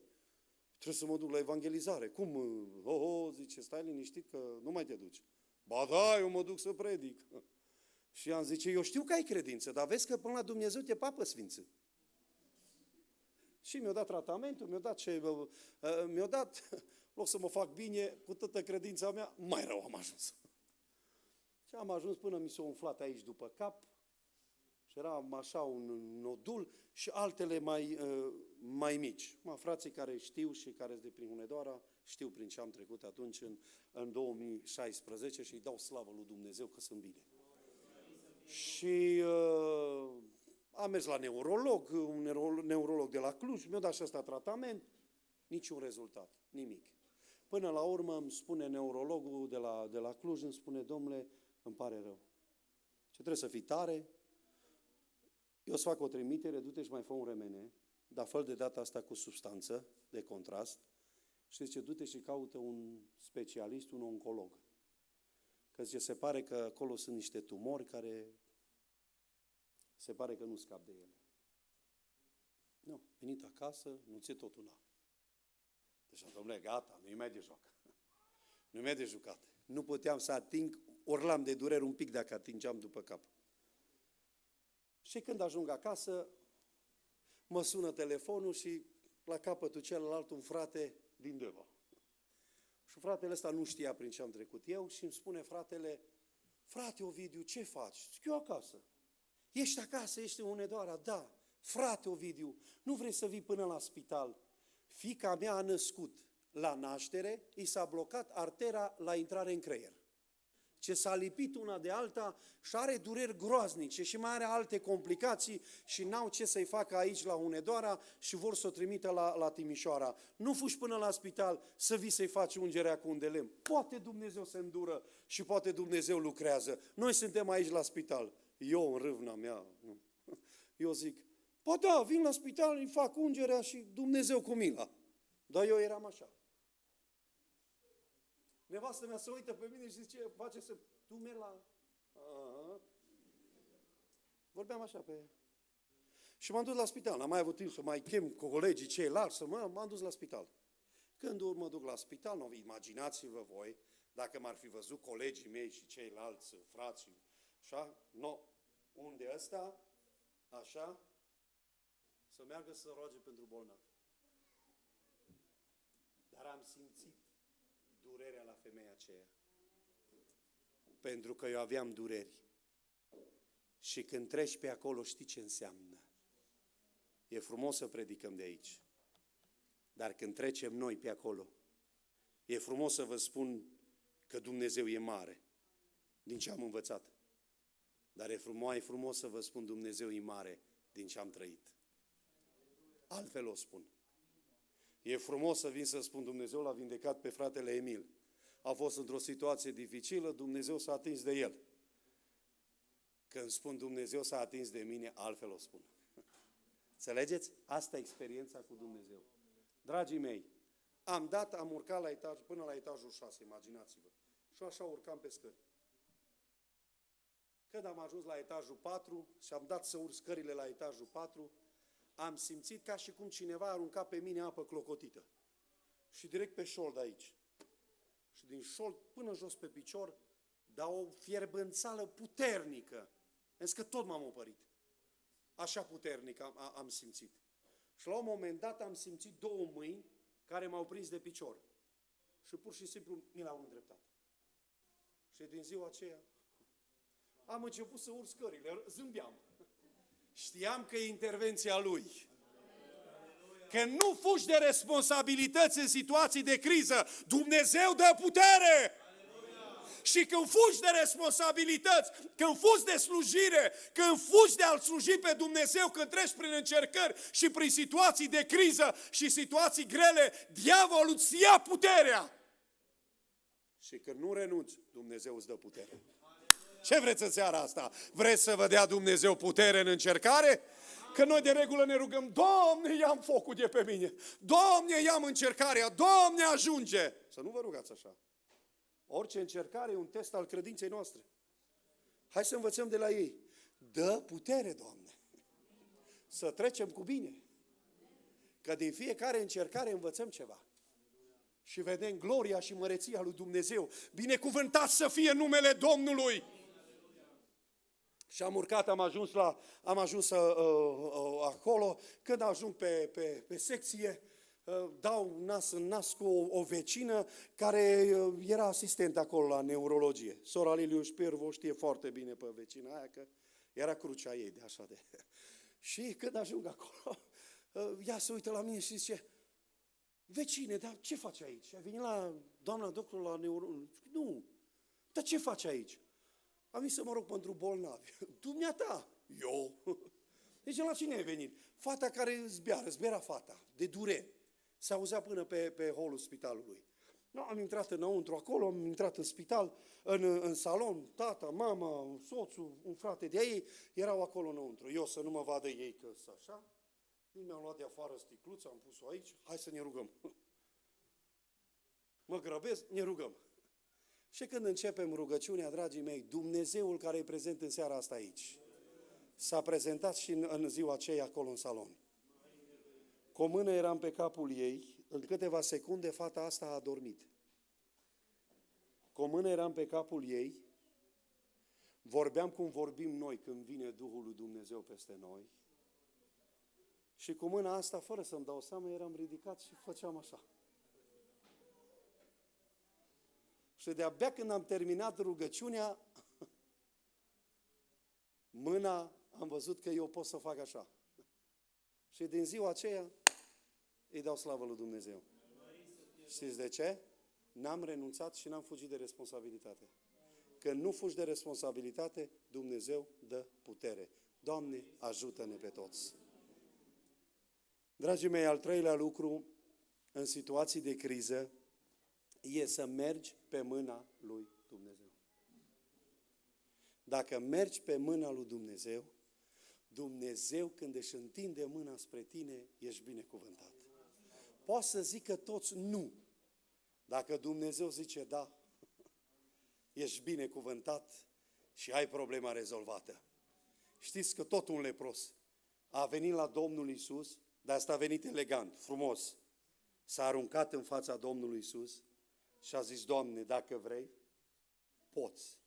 Trebuie să mă duc la evangelizare. Cum? Zice, stai liniștit că nu mai te duci. Ba da, eu mă duc să predic. Și am zice, eu știu că ai credință, dar vezi că până la Dumnezeu te papă sfință. Și mi-a dat tratamentul, mi-a dat, în loc să mă fac bine, cu toată credința mea, mai rău am ajuns. Și am ajuns până mi s-a umflat aici după cap și era așa un nodul și altele mai mici. Frații care știu și care sunt de prin Hunedoara, știu prin ce am trecut atunci în 2016 și îi dau slavă lui Dumnezeu că sunt bine. Și am mers la neurolog, un neurolog de la Cluj, mi-a dat și ăsta tratament, niciun rezultat, nimic. Până la urmă îmi spune neurologul de la Cluj, îmi spune, domnule, îmi pare rău. Ce trebuie să fii tare, eu îți fac o trimitere, du-te și mai fă un remene, dar fă de data asta cu substanță de contrast și zice, du-te și caută un specialist, un oncolog. Că zice, se pare că acolo sunt niște tumori care se pare că nu scap de ele. Nu, venit acasă, nu ți-e totul la. Deci, domnule, gata, nu-i mai de joc. Nu-i mai de jucat. Nu puteam să ating, ori l-am de durere un pic dacă atingeam după cap. Și când ajung acasă, mă sună telefonul și la capătul celălalt un frate din Deva. Și fratele ăsta nu știa prin ce am trecut eu și îmi spune fratele, frate Ovidiu, ce faci? Zic, eu acasă. Ești acasă, ești în Hunedoara? Da. Frate Ovidiu, nu vrei să vii până la spital? Fiica mea a născut la naștere, i s-a blocat artera la intrare în creier. Ce s-a lipit una de alta și are dureri groaznice și mai are alte complicații și n-au ce să-i facă aici la Hunedoara și vor să o trimită la Timișoara. Nu fugi până la spital să vii să-i faci ungerea cu un de lemn. Poate Dumnezeu se îndură și poate Dumnezeu lucrează. Noi suntem aici la spital. Eu în râvna mea, nu. Eu zic, păi da, vin la spital, îi fac ungerea și Dumnezeu cu mila. Dar eu eram așa. Nevastă mea se uită pe mine și zice, face să... Tu mergi la... Vorbeam așa pe... Și m-am dus la spital. N-am mai avut timp să mai chem cu colegii ceilalți, m-am dus la spital. Când mă duc la spital, imaginați-vă voi, dacă m-ar fi văzut colegii mei și ceilalți frații, așa, unde ăsta, așa, să meargă să roage pentru bolnavi. Dar am simțit durerea la femeia aceea. Pentru că eu aveam dureri. Și când treci pe acolo, știi ce înseamnă. E frumos să predicăm de aici. Dar când trecem noi pe acolo, e frumos să vă spun că Dumnezeu e mare, din ce am învățat. Dar e frumos să vă spun Dumnezeu e mare, din ce am trăit. Altfel o spun. E frumos să vin să spun Dumnezeu l-a vindecat pe fratele Emil. A fost într-o situație dificilă, Dumnezeu s-a atins de el. Când spun Dumnezeu s-a atins de mine, altfel o spun. Înțelegeți? Asta e experiența cu Dumnezeu. Dragii mei, am urcat la etaj, până la etajul 6, imaginați-vă. Și așa urcam pe scări. Când am ajuns la etajul 4 și am dat să urc scările la etajul 4, am simțit ca și cum cineva arunca pe mine apă clocotită. Și direct pe șold aici. Și din șold până jos pe picior, dar o fierbânțală puternică. Am zis că tot m-am opărit. Așa puternic am simțit. Și la un moment dat am simțit două mâini care m-au prins de picior. Și pur și simplu mi l-au îndreptat. Și din ziua aceea am început să urc scările, zâmbeam. Știam că e intervenția Lui. Că nu fugi de responsabilități în situații de criză. Dumnezeu dă putere! Și când fugi de responsabilități, când fugi de slujire, când fugi de a-L sluji pe Dumnezeu, când treci prin încercări și prin situații de criză și situații grele, diavolul îți ia puterea. Și când nu renunți, Dumnezeu îți dă putere. Ce vreți în seara asta? Vreți să vă dea Dumnezeu putere în încercare? Că noi de regulă ne rugăm, Doamne, ia-mi focul de pe mine, Doamne, ia-mi încercarea, Doamne, ajunge. Să nu vă rugați așa. Orice încercare e un test al credinței noastre. Hai să învățăm de la ei. Dă putere, Doamne, să trecem cu bine. Că din fiecare încercare învățăm ceva. Și vedem gloria și măreția lui Dumnezeu. Binecuvântat să fie numele Domnului. Și am urcat, am ajuns acolo. Când ajung pe secție, dau nas în nas cu o vecină care era asistent acolo la neurologie. Sora Liliu Șpervo știe foarte bine pe vecina aia că era crucea ei de așa de... Și când ajung acolo, ea se uită la mine și zice, vecine, dar ce faci aici? Ai venit la doamna doctor la neurologie? Nu, dar ce faci aici? Am venit să mă rog pentru bolnavi. Dumneata, eu. Deci la cine ai venit? Fata care zbiera fata, de dureri. Se auzea până pe holul spitalului. No, am intrat înăuntru acolo, am intrat în spital, în salon, tata, mama, soțul, un frate de ei, erau acolo înăuntru. Eu să nu mă vadă ei că sunt așa. Mi-am luat de afară sticluța, am pus-o aici, hai să ne rugăm. Mă grăbesc, ne rugăm. Și când începem rugăciunea, dragii mei, Dumnezeul care e prezent în seara asta aici, s-a prezentat și în ziua aceea acolo în salon. Cu o mână eram pe capul ei, în câteva secunde fata asta a adormit. Cu o mână eram pe capul ei, vorbeam cum vorbim noi când vine Duhul lui Dumnezeu peste noi. Și cu mâna asta, fără să-mi dau seama, eram ridicat și făceam așa. Și de-abia când am terminat rugăciunea, mâna, am văzut că eu pot să fac așa. Și din ziua aceea îi dau slavă lui Dumnezeu. Știți de ce? N-am renunțat și n-am fugit de responsabilitate. Când nu fugi de responsabilitate, Dumnezeu dă putere. Doamne, ajută-ne pe toți! Dragii mei, al treilea lucru în situații de criză e să mergi pe mâna lui Dumnezeu. Dacă mergi pe mâna lui Dumnezeu, Dumnezeu când își întinde mâna spre tine, ești binecuvântat. Poți să zică toți nu. Dacă Dumnezeu zice da, ești binecuvântat și ai problema rezolvată. Știți că tot un lepros a venit la Domnul Iisus, dar asta a venit elegant, frumos. S-a aruncat în fața Domnului Iisus și a zis, Doamne, dacă vrei, poți.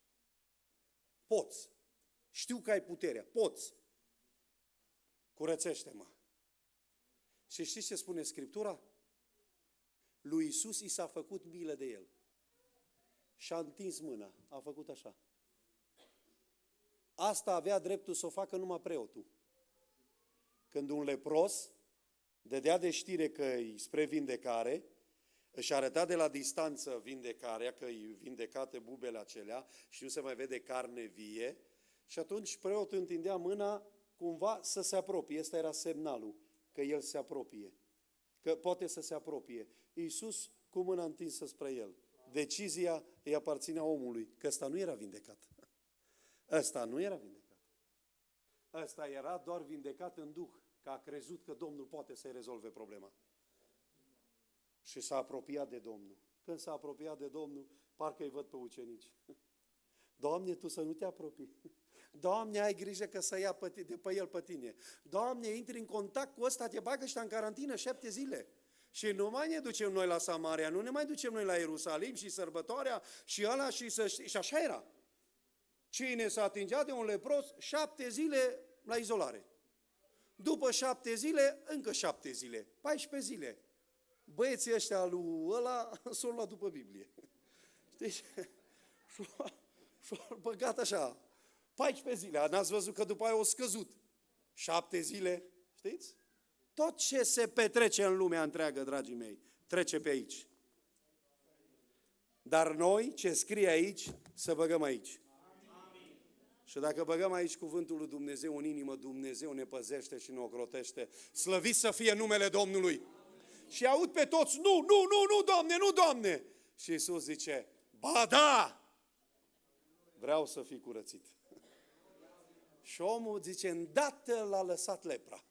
Poți. Știu că ai puterea, poți. Curățește-mă. Și știți ce spune Scriptura? Lui Iisus i s-a făcut milă de el. și-a întins mâna, a făcut așa. Asta avea dreptul să o facă numai preotul. Când un lepros dădea de știre că e spre vindecare, își arăta de la distanță vindecarea, că e vindecate bubele acelea și nu se mai vede carne vie, și atunci preotul întindea mâna cumva să se apropie. Ăsta era semnalul că el se apropie, că poate să se apropie. Iisus cu mâna întinsă spre el. Decizia îi aparținea omului, că ăsta nu era vindecat. Ăsta nu era vindecat. Ăsta era doar vindecat în duh, că a crezut că Domnul poate să-i rezolve problema. Și s-a apropiat de Domnul. Când s-a apropiat de Domnul, parcă îi văd pe ucenici. Doamne, Tu să nu te apropii. Doamne, ai grijă că să ia de pe el pe tine. Doamne, intri în contact cu ăsta, te bagă ăștia în carantină 7 zile. Și nu mai ne ducem noi la Samaria, nu ne mai ducem noi la Ierusalim și sărbătoarea și ăla și așa era. Cine s-a atingea de un lepros, 7 zile la izolare. După 7 zile, încă 7 zile, 14 zile. Băieții ăștia lui ăla s-au luat după Biblie. Știi? Și-au băgat așa, 14 zile. N-ați văzut că după aia au scăzut. 7 zile, știți? Tot ce se petrece în lumea întreagă, dragii mei, trece pe aici. Dar noi, ce scrie aici, să băgăm aici. Amin. Și dacă băgăm aici cuvântul lui Dumnezeu în inimă, Dumnezeu ne păzește și ne ocrotește. Slăvit să fie numele Domnului. Și aud pe toți, nu, Doamne, nu, Doamne. Și Iisus zice, ba da, vreau să fii curățit. Și omul zice, îndată l-a lăsat lepra.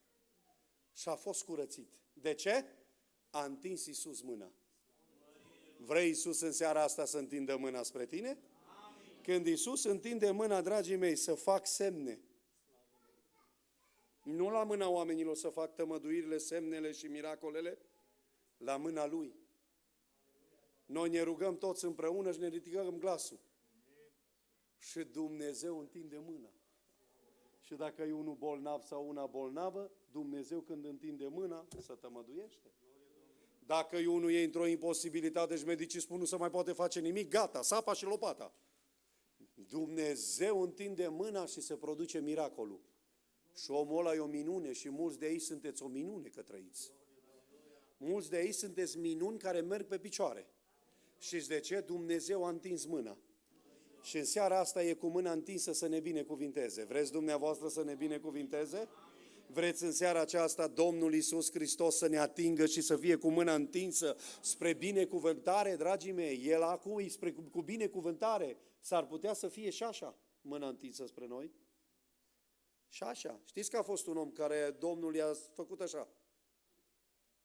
Și a fost curățit. De ce? A întins Iisus mâna. Vrei Iisus în seara asta să întindă mâna spre tine? Când Iisus întinde mâna, dragii mei, să fac semne. Nu la mâna oamenilor să fac tămăduirile, semnele și miracolele, la mâna Lui. Noi ne rugăm toți împreună și ne ridicăm glasul. Și Dumnezeu întinde mâna. Și dacă e unul bolnav sau una bolnavă, Dumnezeu când întinde mâna, să tămăduiește. Dacă e unul e într-o imposibilitate și medicii spun nu se mai poate face nimic, gata, sapa și lopata. Dumnezeu întinde mâna și se produce miracolul. Și omul ăla e o minune și mulți de aici sunteți o minune că trăiți. Mulți de aici sunteți minuni care merg pe picioare. Știți de ce? Dumnezeu a întins mâna. Și în seara asta e cu mâna întinsă să ne binecuvinteze. Vreți dumneavoastră să ne binecuvinteze? Vreți în seara aceasta Domnul Iisus Hristos să ne atingă și să fie cu mâna întinsă spre binecuvântare, dragii mei? El acum e cu binecuvântare. S-ar putea să fie și așa mâna întinsă spre noi? Și așa. Știți că a fost un om care Domnul i-a făcut așa.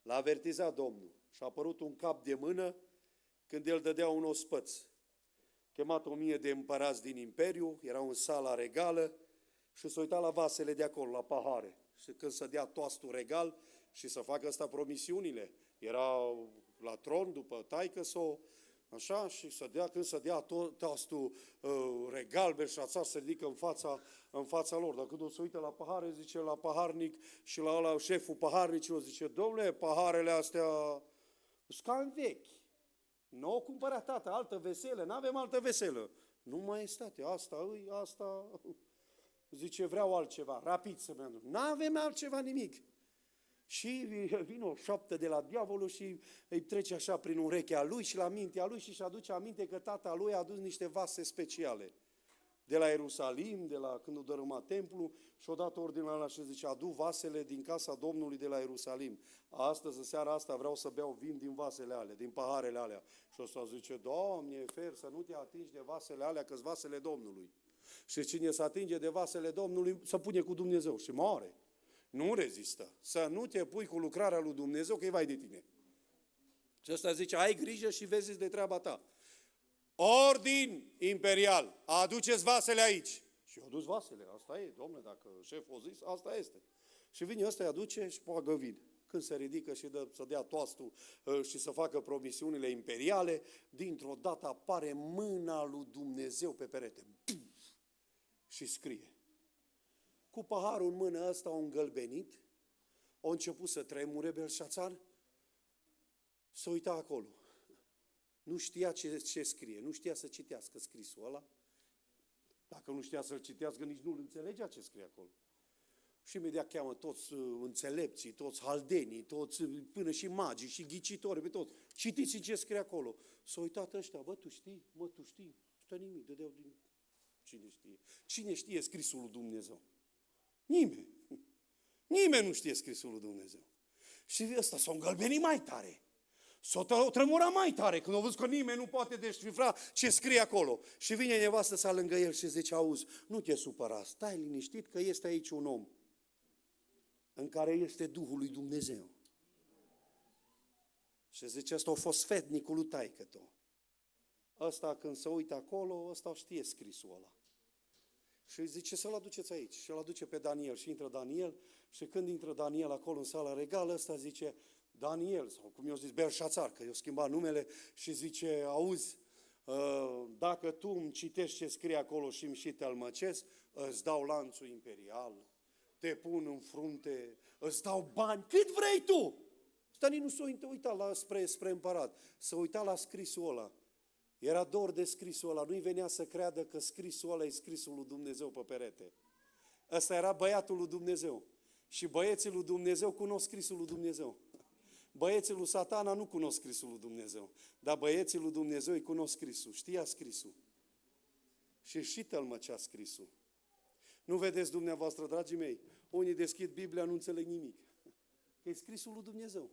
L-a avertizat Domnul și a apărut un cap de mână când el dădea un ospăț. Chemat 1000 de împărați din Imperiu, erau în sala regală și s-a uitat la vasele de acolo, la pahare. Și când se dea toastul regal și să facă ăsta promisiunile, era la tron după taică-s-o, așa, și când se dea toastul regal, Belșațar se ridică în fața lor. Dar când o se uită la pahare, zice la paharnic și la ăla, șeful paharnicilor, zice, domnule, paharele astea sunt cam vechi. Nu o cumpăra tată, altă veselă, n-avem altă veselă. Nu mai este, tate, asta, zice, vreau altceva, rapid să mi aduc. N-avem altceva nimic. Și vine o șoaptă de la diavolul și îi trece așa prin urechea lui și la mintea lui și își aduce aminte că tata lui a adus niște vase speciale. De la Ierusalim, de la când o dărâma templu și odată ordinul ăla și zice, adu vasele din casa Domnului de la Ierusalim. Astăzi, în seara asta, vreau să beau vin din vasele alea, din paharele alea. Și ăsta zice, Doamne, e fer să nu te atingi de vasele alea, că-s vasele Domnului. Și cine se atinge de vasele Domnului, se pune cu Dumnezeu și moare. Nu rezistă. Să nu te pui cu lucrarea lui Dumnezeu, că e vai de tine. Și ăsta zice, ai grijă și vezi de treaba ta. Ordin imperial, aduceți vasele aici. Și i-au dus vasele, asta e, domnule, dacă șeful a zis, asta este. Și vine ăsta, îi aduce și poagă vin. Când se ridică și să dea toastul și să facă promisiunile imperiale, dintr-o dată apare mâna lui Dumnezeu pe perete. Și scrie. Cu paharul în mână ăsta a îngălbenit, a început să tremure Belșațar, să uita acolo. Nu știa ce scrie, nu știa să citească scrisul ăla. Dacă nu știa să-l citească, nici nu-l înțelegea ce scrie acolo. Și imediat cheamă toți înțelepții, toți haldenii, toți, până și magii și ghicitori, pe toți. Citiți ce scrie acolo. S-au uitat ăștia, bă, tu știi? Bă, tu știi? Stă nimic, dădeau din... Cine știe? Cine știe scrisul lui Dumnezeu? Nimeni. Nimeni nu știe scrisul lui Dumnezeu. Și ăsta s-a îngălbenit mai tare. S-a trămurat mai tare când au văzut că nimeni nu poate descifra ce scrie acolo. Și vine nevastă sa lângă el și zice, auzi, nu te supăra, stai liniștit că este aici un om în care este Duhul lui Dumnezeu. Și zice, ăsta a fost sfetnicul lui taică-tu. Ăsta când se uită acolo, ăsta știe scrisul ăla. Și zice să-l aduceți aici. Și îl aduce pe Daniel și intră Daniel și când intră Daniel acolo în sala regală, ăsta zice, Daniel, sau cum i-a zis, Belșațar, că i-a schimbat numele și zice, auzi, dacă tu îmi citești ce scrie acolo și îmi și te almăcesc, îți dau lanțul imperial, te pun în frunte, îți dau bani, cât vrei tu! Stănii nu s-a uitat spre împărat, s-a uitat la scrisul ăla. Era dor de scrisul ăla, nu-i venea să creadă că scrisul ăla e scrisul lui Dumnezeu pe perete. Ăsta era băiatul lui Dumnezeu. Și băieții lui Dumnezeu cunosc scrisul lui Dumnezeu. Băieții lui Satana nu cunosc scrisul lui Dumnezeu, dar băieții lui Dumnezeu îi cunosc scrisul, știa scrisul. Și tălmăcea scrisul. Nu vedeți dumneavoastră, dragii mei, unii deschid Biblia, nu înțeleg nimic. Că e scrisul lui Dumnezeu.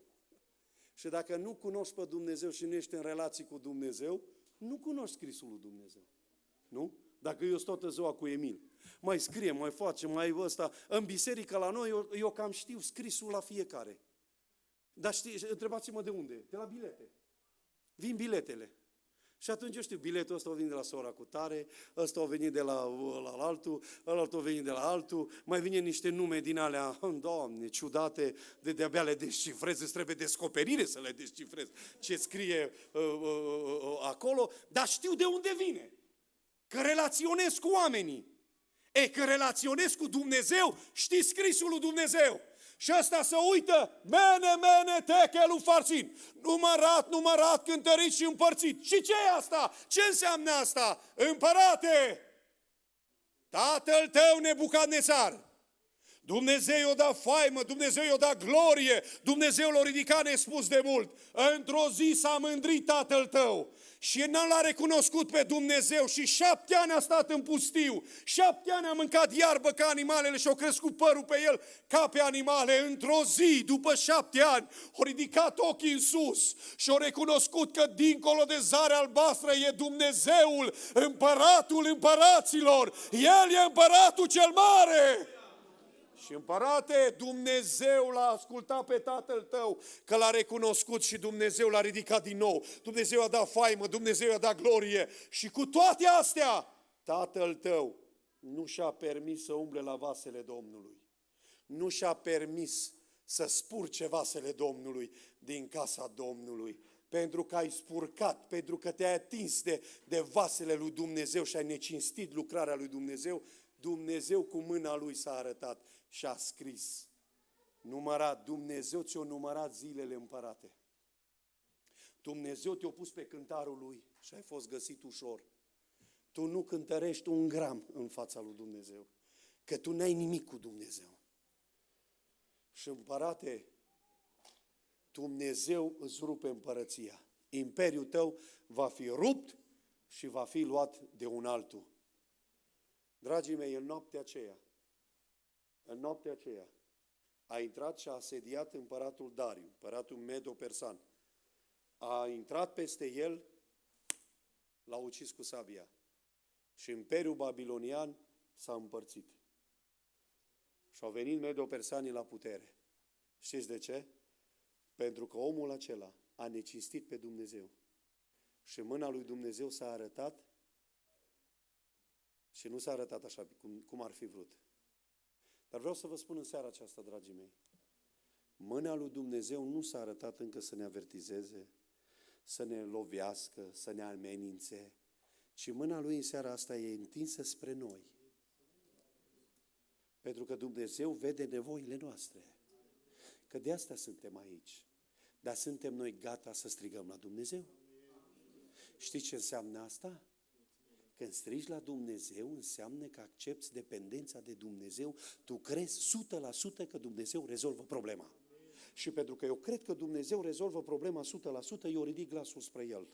Și dacă nu cunoști pe Dumnezeu și nu ești în relații cu Dumnezeu, nu cunoști scrisul lui Dumnezeu. Nu? Dacă eu sunt toată ziua cu Emil, mai scrie, mai face, mai ăsta, în biserică la noi, eu cam știu scrisul la fiecare. Dar întrebați-mă de unde? De la bilete. Vin biletele. Și atunci eu știu, biletul ăsta a venit de la sora cu tare, ăsta a venit de la altul, ălalt a venit de la altul, mai vine niște nume din alea, Doamne, ciudate, de-abia le descifrez, îți trebuie descoperire să le descifrez ce scrie acolo, dar știu de unde vine. Că relaționez cu oamenii. Că relaționez cu Dumnezeu, știi scrisul lui Dumnezeu. Și ăsta se uită, mene, techelu farțin, numărat, cântărit și împărțit. Și ce e asta? Ce înseamnă asta? Împărate, tatăl tău Nebucadnețar, Dumnezeu i-a dat faimă, Dumnezeu i-a dat glorie, Dumnezeu l-a ridicat nespus de mult. Într-o zi s-a mândrit tatăl tău și nu l-a recunoscut pe Dumnezeu și 7 ani a stat în pustiu. 7 ani a mâncat iarbă ca animalele și a crescut părul pe el ca pe animale. Într-o zi, după 7 ani, a ridicat ochii în sus și a recunoscut că dincolo de zarea albastră e Dumnezeul, împăratul împăraților. El e împăratul cel mare. Și împărate, Dumnezeu l-a ascultat pe tatăl tău, că l-a recunoscut și Dumnezeu l-a ridicat din nou. Dumnezeu a dat faimă, Dumnezeu a dat glorie. Și cu toate astea, tatăl tău nu și-a permis să umble la vasele Domnului. Nu și-a permis să spurce vasele Domnului din casa Domnului. Pentru că ai spurcat, pentru că te-ai atins de vasele lui Dumnezeu și ai necinstit lucrarea lui Dumnezeu, Dumnezeu cu mâna Lui s-a arătat și a scris. Dumnezeu ți-a numărat zilele, împărate. Dumnezeu te-a pus pe cântarul Lui și ai fost găsit ușor. Tu nu cântărești un gram în fața lui Dumnezeu, că tu n-ai nimic cu Dumnezeu. Și împărate, Dumnezeu îți rupe împărăția. Imperiul tău va fi rupt și va fi luat de un altul. Dragii mei, în noaptea aceea, a intrat și a asediat împăratul Dariu, împăratul Medo-Persan. A intrat peste el, l-a ucis cu sabia. Și imperiul babilonian s-a împărțit. Și au venit Medo-Persanii la putere. Știți de ce? Pentru că omul acela a necinstit pe Dumnezeu. Și mâna lui Dumnezeu s-a arătat și nu s-a arătat așa cum ar fi vrut. Dar vreau să vă spun în seara aceasta, dragii mei, mâna lui Dumnezeu nu s-a arătat încă să ne avertizeze, să ne lovească, să ne amenințe, ci mâna Lui în seara asta e întinsă spre noi. Pentru că Dumnezeu vede nevoile noastre. Că de asta suntem aici. Dar suntem noi gata să strigăm la Dumnezeu? Știi ce înseamnă asta? Când strigi la Dumnezeu, înseamnă că accepți dependența de Dumnezeu, tu crezi 100% că Dumnezeu rezolvă problema. Și pentru că eu cred că Dumnezeu rezolvă problema 100%, eu ridic glasul spre El.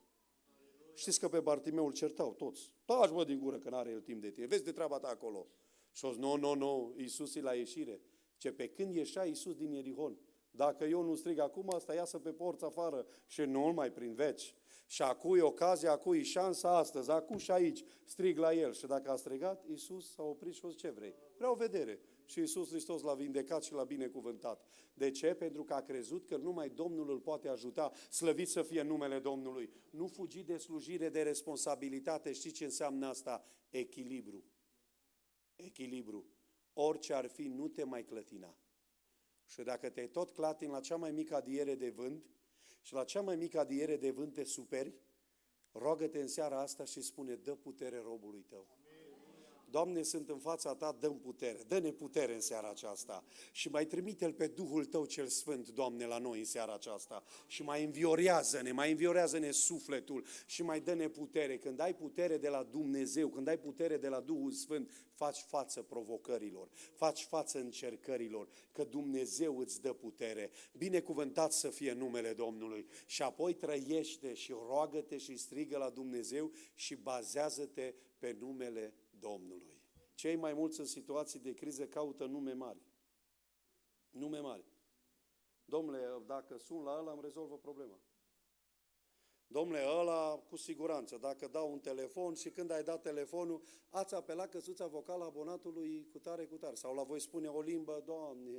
Știți că pe Bartimeu îl certau toți. Taci, bă, din gură, că n-are el timp de tine. Vezi de treaba ta acolo. Și-o zis, nu, Iisus e la ieșire. Ce pe când ieșea Iisus din Ierihon, dacă eu nu strig acum, asta iasă pe porți afară și nu mai prin veci. Și acu e ocazia, acu e șansa astăzi, acu și aici, strig la El. Și dacă a strigat, Iisus s-a oprit și a zis, ce vrei? Vreau vedere. Și Iisus Hristos l-a vindecat și l-a binecuvântat. De ce? Pentru că a crezut că numai Domnul îl poate ajuta. Slăvit să fie numele Domnului. Nu fugi de slujire, de responsabilitate. Știi ce înseamnă asta? Echilibru. Echilibru. Orice ar fi, nu te mai clătina. Și dacă te tot clatini la cea mai mică adiere de vânt și la cea mai mică adiere de vânt te superi, roagă-te în seara asta și spune, dă putere robului tău. Doamne, sunt în fața Ta, dă-mi putere, dă-ne putere în seara aceasta și mai trimite-L pe Duhul Tău cel Sfânt, Doamne, la noi în seara aceasta și mai înviorează-ne sufletul și mai dă-ne putere. Când ai putere de la Dumnezeu, când ai putere de la Duhul Sfânt, faci față provocărilor, faci față încercărilor, că Dumnezeu îți dă putere. Binecuvântat să fie numele Domnului și apoi trăiește și roagă-te și strigă la Dumnezeu și bazează-te pe numele Domnului. Cei mai mulți în situații de criză caută nume mari. Nume mari. Domnule, dacă sun la ăla, îmi rezolvă problema. Domnule, ăla cu siguranță, dacă dau un telefon și când ai dat telefonul, ați apelat căsuța vocală a abonatului cu tare. Sau la voi spune o limbă, Doamne,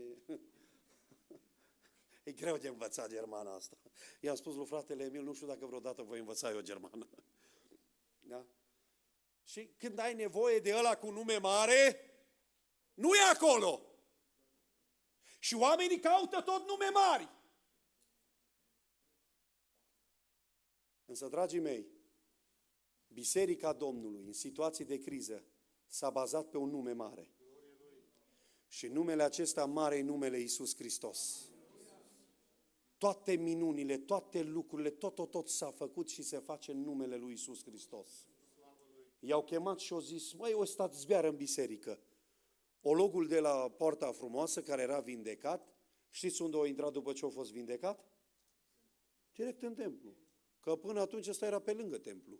e greu de învățat germana asta. I-am spus lui fratele Emil, nu știu dacă vreodată voi învăța eu germană. Da? Și când ai nevoie de ăla cu nume mare, nu e acolo. Și oamenii caută tot nume mari. Însă, dragii mei, Biserica Domnului, în situații de criză, s-a bazat pe un nume mare. Și numele acesta mare e numele Iisus Hristos. Toate minunile, toate lucrurile, tot s-a făcut și se face în numele lui Iisus Hristos. I-au chemat și au zis, măi, o stați zbeară în biserică. Ologul de la Poarta Frumoasă, care era vindecat, știți unde a intrat după ce a fost vindecat? Direct în templu. Că până atunci ăsta era pe lângă templu.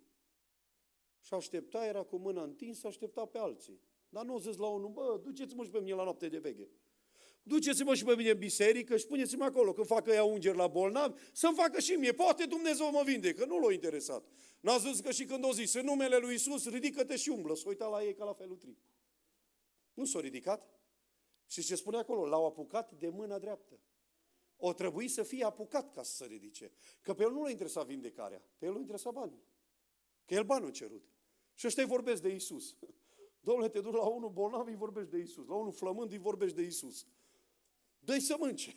Și aștepta, era cu mâna întinsă, aștepta pe alții. Dar nu au zis la unul, bă, duceți-mă și pe mine la noapte de veche. Duceți-mă și pe mine în biserică și puneți-mă acolo, când facă ea ungeri la bolnavi, să-mi facă și mie. Poate Dumnezeu mă vindecă, nu l-a interesat. N-a zis că și când o zis, în numele lui Iisus, ridică-te și umblă. S-a uitat la ei ca la felutrii. Nu s-a ridicat. Și ce spune acolo? L-au apucat de mâna dreaptă. O trebuie să fie apucat ca să se ridice. Că pe el nu l-a interesat vindecarea, pe el l-a interesat banii. Că el bani a cerut. Și ăștia îi vorbesc de Iisus. Dom'le, te duci la unul bolnav, îi vorbești de Iisus. La unul flămând, îi vorbești de Iisus. Dă-i să mânce.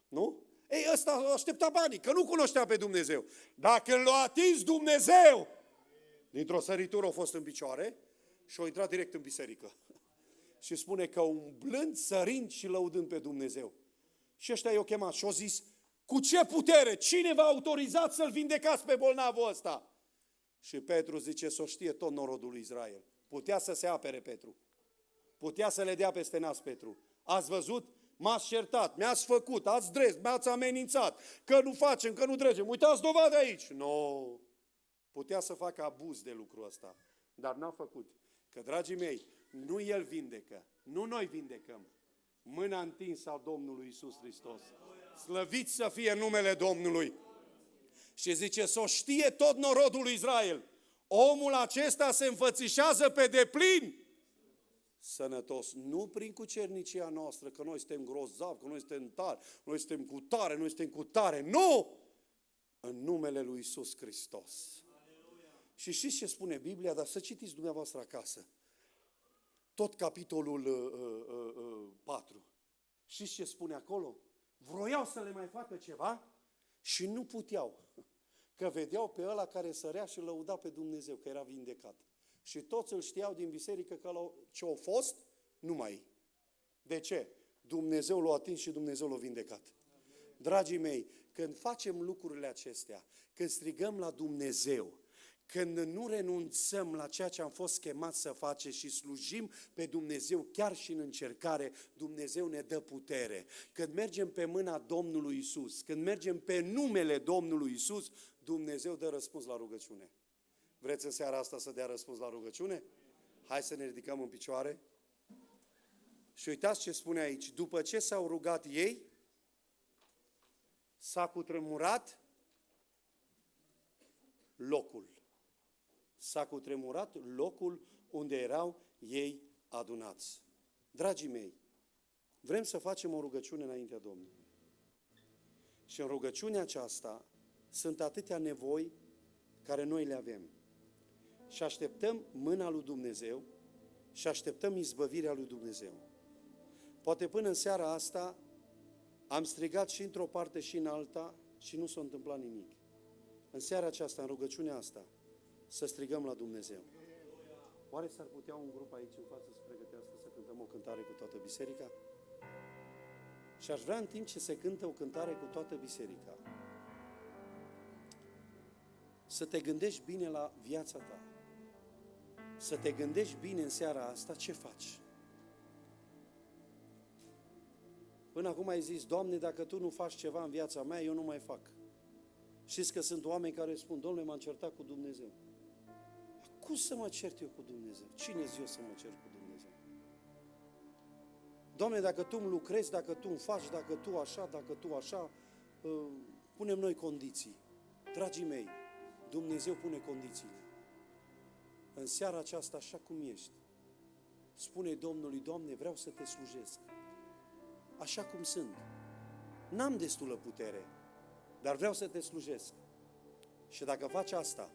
Nu? Ei, ăsta aștepta banii, că nu cunoștea pe Dumnezeu. Dacă l-a atins Dumnezeu, dintr-o săritură a fost în picioare și a intrat direct în biserică. Și spune că umblând, sărind și lăudând pe Dumnezeu. Și ăștia i-au chemat și au zis, cu ce putere? Cine v-a autorizat să-l vindecați pe bolnavul ăsta? Și Petru zice, să o știe tot norodul lui Israel. Putea să se apere Petru. Putea să le dea peste nas Petru. Ați văzut? M-ați certat, mi-ați făcut, ați drept, mi-ați amenințat, că nu facem, că nu dregem. Uitați dovadă aici. Nu. Putea să facă abuz de lucrul ăsta, dar n-a făcut. Că, dragii mei, nu El vindecă, nu noi vindecăm. Mâna întinsă a Domnului Iisus Hristos. Slăvit să fie numele Domnului. Și zice, să o știe tot norodul lui Israel. Omul acesta se înfățișează pe deplin sănătos. Nu prin cucernicia noastră, că noi suntem grozavi, că noi suntem tari, noi suntem cu tare, noi suntem cu tare. Nu! În numele lui Iisus Hristos. Aleluia. Și știți ce spune Biblia? Dar să citiți dumneavoastră acasă. Tot capitolul 4. Știți ce spune acolo? Vroiau să le mai facă ceva și nu puteau. Că vedeau pe ăla care sărea și lăuda pe Dumnezeu, că era vindecat. Și toți îl știau din biserică că ce-a fost, nu mai e. De ce? Dumnezeu l-a atins și Dumnezeu l-a vindecat. Dragii mei, când facem lucrurile acestea, când strigăm la Dumnezeu, când nu renunțăm la ceea ce am fost chemați să facem și slujim pe Dumnezeu chiar și în încercare, Dumnezeu ne dă putere. Când mergem pe mâna Domnului Isus, când mergem pe numele Domnului Isus, Dumnezeu dă răspuns la rugăciune. Vreți în seara asta să dea răspuns la rugăciune? Hai să ne ridicăm în picioare. Și uitați ce spune aici. După ce s-au rugat ei, s-a cutremurat locul. S-a cutremurat locul unde erau ei adunați. Dragii mei, vrem să facem o rugăciune înaintea Domnului. Și în rugăciunea aceasta sunt atâtea nevoi care noi le avem. Și așteptăm mâna lui Dumnezeu și așteptăm izbăvirea lui Dumnezeu. Poate până în seara asta am strigat și într-o parte și în alta și nu s-a întâmplat nimic. În seara aceasta, în rugăciunea asta, să strigăm la Dumnezeu. Oare s-ar putea un grup aici în față să pregătească să cântăm o cântare cu toată biserica? Și aș vrea în timp ce se cântă o cântare cu toată biserica, să te gândești bine la viața ta. Să te gândești bine în seara asta ce faci. Până acum ai zis, Doamne, dacă Tu nu faci ceva în viața mea, eu nu mai fac. Știți că sunt oameni care spun, Domnule, m-am certat cu Dumnezeu. Cum să mă cert eu cu Dumnezeu? Cine-s eu să mă cert cu Dumnezeu? Doamne, dacă Tu îmi lucrezi, dacă Tu îmi faci, dacă Tu așa, dacă Tu așa, punem noi condiții. Dragii mei, Dumnezeu pune condițiile. În seara aceasta, așa cum ești, spune Domnului, Doamne, vreau să Te slujesc. Așa cum sunt. N-am destulă putere, dar vreau să Te slujesc. Și dacă faci asta,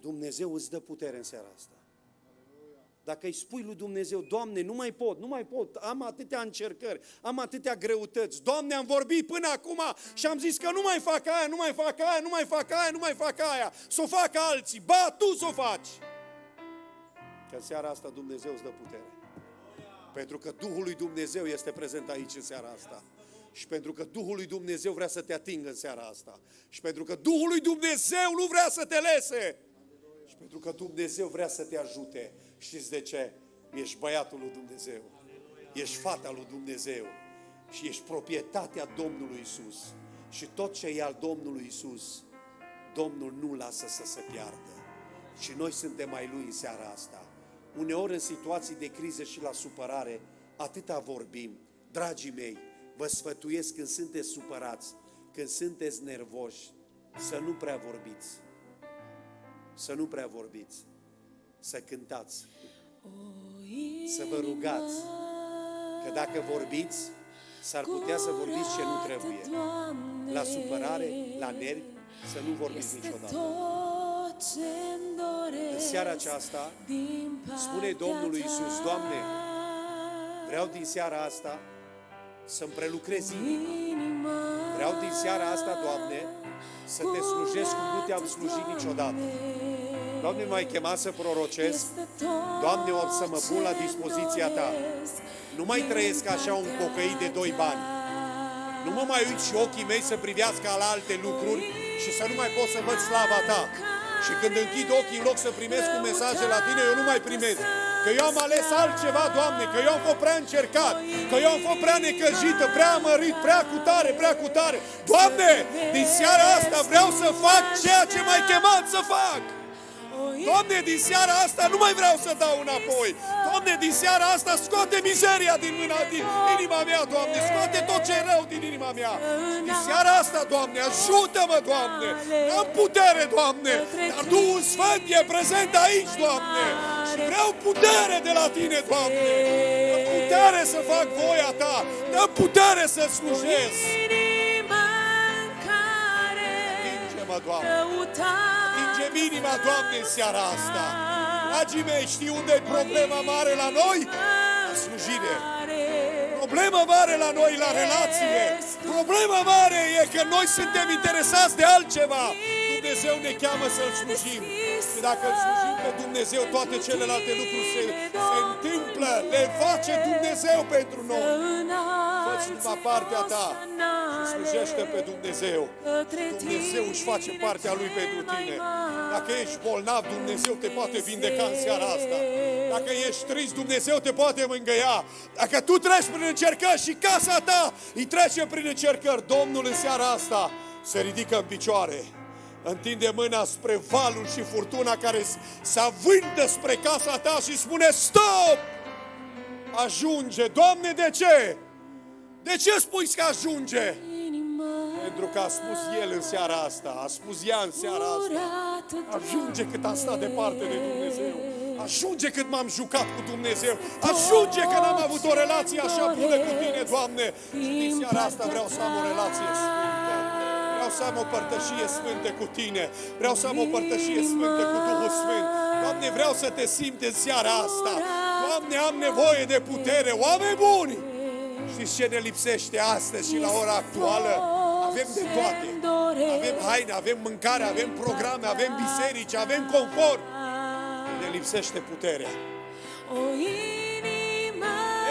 Dumnezeu îți dă putere în seara asta. Dacă îi spui lui Dumnezeu, Doamne, nu mai pot, am atâtea încercări, am atâtea greutăți. Doamne, am vorbit până acum și am zis că nu mai fac aia, s-o fac alții, ba, Tu s-o faci. Că în seara asta Dumnezeu îți dă putere. Pentru că Duhul lui Dumnezeu este prezent aici în seara asta. Și pentru că Duhul lui Dumnezeu vrea să te atingă în seara asta. Și pentru că Duhul lui Dumnezeu nu vrea să te lese. Și pentru că Dumnezeu vrea să te ajute. Știți de ce? Ești băiatul lui Dumnezeu. Ești fata lui Dumnezeu. Și ești proprietatea Domnului Isus. Și tot ce e al Domnului Isus, Domnul nu lasă să se piardă. Și noi suntem ai Lui în seara asta. Uneori în situații de criză și la supărare, atâta vorbim. Dragii mei, vă sfătuiesc când sunteți supărați, când sunteți nervoși, să nu prea vorbiți. Să nu prea vorbiți. Să cântați. Să vă rugați. Că dacă vorbiți, s-ar putea să vorbiți ce nu trebuie. La supărare, la nervi, să nu vorbiți niciodată. În seara aceasta, spune Domnului Iisus, Doamne, vreau din seara asta să-mi prelucrez inima. Vreau din seara asta, Doamne, să Te slujesc cum nu Te-am slujit niciodată. Doamne, nu m-ai chemat să prorocesc. Doamne, o să mă pun la dispoziția Ta. Nu mai trăiesc așa un pocăit de 2 bani. Nu mă mai uit și ochii mei să privească la alte lucruri și să nu mai pot să văd slava Ta. Și când închid ochii, în loc să primesc un mesaj de la Tine, eu nu mai primesc. Că eu am ales altceva, Doamne, că eu am fost prea încercat, că eu am fost prea necăjită, prea amărit, prea cutare. Doamne, din seara asta vreau să fac ceea ce m-ai chemat să fac. Doamne, din seara asta nu mai vreau să dau înapoi. Doamne, din seara asta scoate mizeria din inima mea, Doamne, scoate tot ce e rău din inima mea. Din seara asta, Doamne, ajută-mă, Doamne. Am putere, Doamne, dar Duhul Sfânt e prezent aici, Doamne. Și vreau putere de la Tine, Doamne. Am putere să fac voia Ta. Am putere să slujesc. Atinge-mă, Doamne. Atinge-mi inima, Doamne, în seara asta. Dragii mei, știi unde e problema mare la noi? La slujire. Problema mare la noi, la relație. Problema mare e că noi suntem interesați de altceva. Dumnezeu ne cheamă să-L slujim. Și dacă îl slujim pe Dumnezeu, toate celelalte lucruri se întâmplă, le face Dumnezeu pentru noi. Fă-ți numai partea ta și slujește pe Dumnezeu. Dumnezeu își face partea Lui pentru tine. Dacă ești bolnav, Dumnezeu te poate vindeca în seara asta. Dacă ești trist, Dumnezeu te poate mângâia. Dacă tu treci prin încercări și casa ta îi trece prin încercări, Domnul în seara asta se ridică în picioare, întinde mâna spre valul și furtuna care se avântă spre casa ta și spune: stop! Ajunge! Doamne, de ce? De ce spui că ajunge? Pentru că a spus El în seara asta, a spus ea în seara asta. Ajunge cât am stat departe de Dumnezeu. Ajunge cât m-am jucat cu Dumnezeu. Ajunge că n-am avut o relație așa bună cu Tine, Doamne. Și din seara asta vreau să am o relație sfântă. Vreau să am o părtășie sfântă cu Tine. Vreau să am o părtășie sfântă cu Duhul Sfânt. Doamne, vreau să Te simt în seara asta. Doamne, am nevoie de putere. Oameni buni! Știți ce ne lipsește astăzi și la ora actuală? Avem de toate. Avem haine, avem mâncare, avem programe, avem biserici, avem confort. Ne lipsește puterea.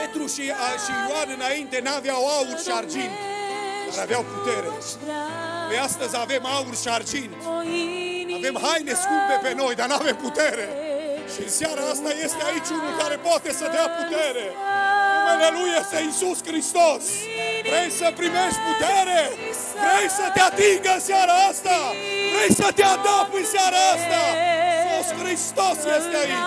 Petru și Ioan înainte n-aveau aur și argint, dar aveau putere. Noi astăzi avem aur și argint. Avem haine scumpe pe noi, dar n-avem putere. Și în seara asta este aici unul care poate să dea putere. Numele Lui este Iisus Hristos. Vrei să primești putere? Vrei să te atingă în seara asta? Vrei să te adapi în seara asta? Iisus Hristos este aici.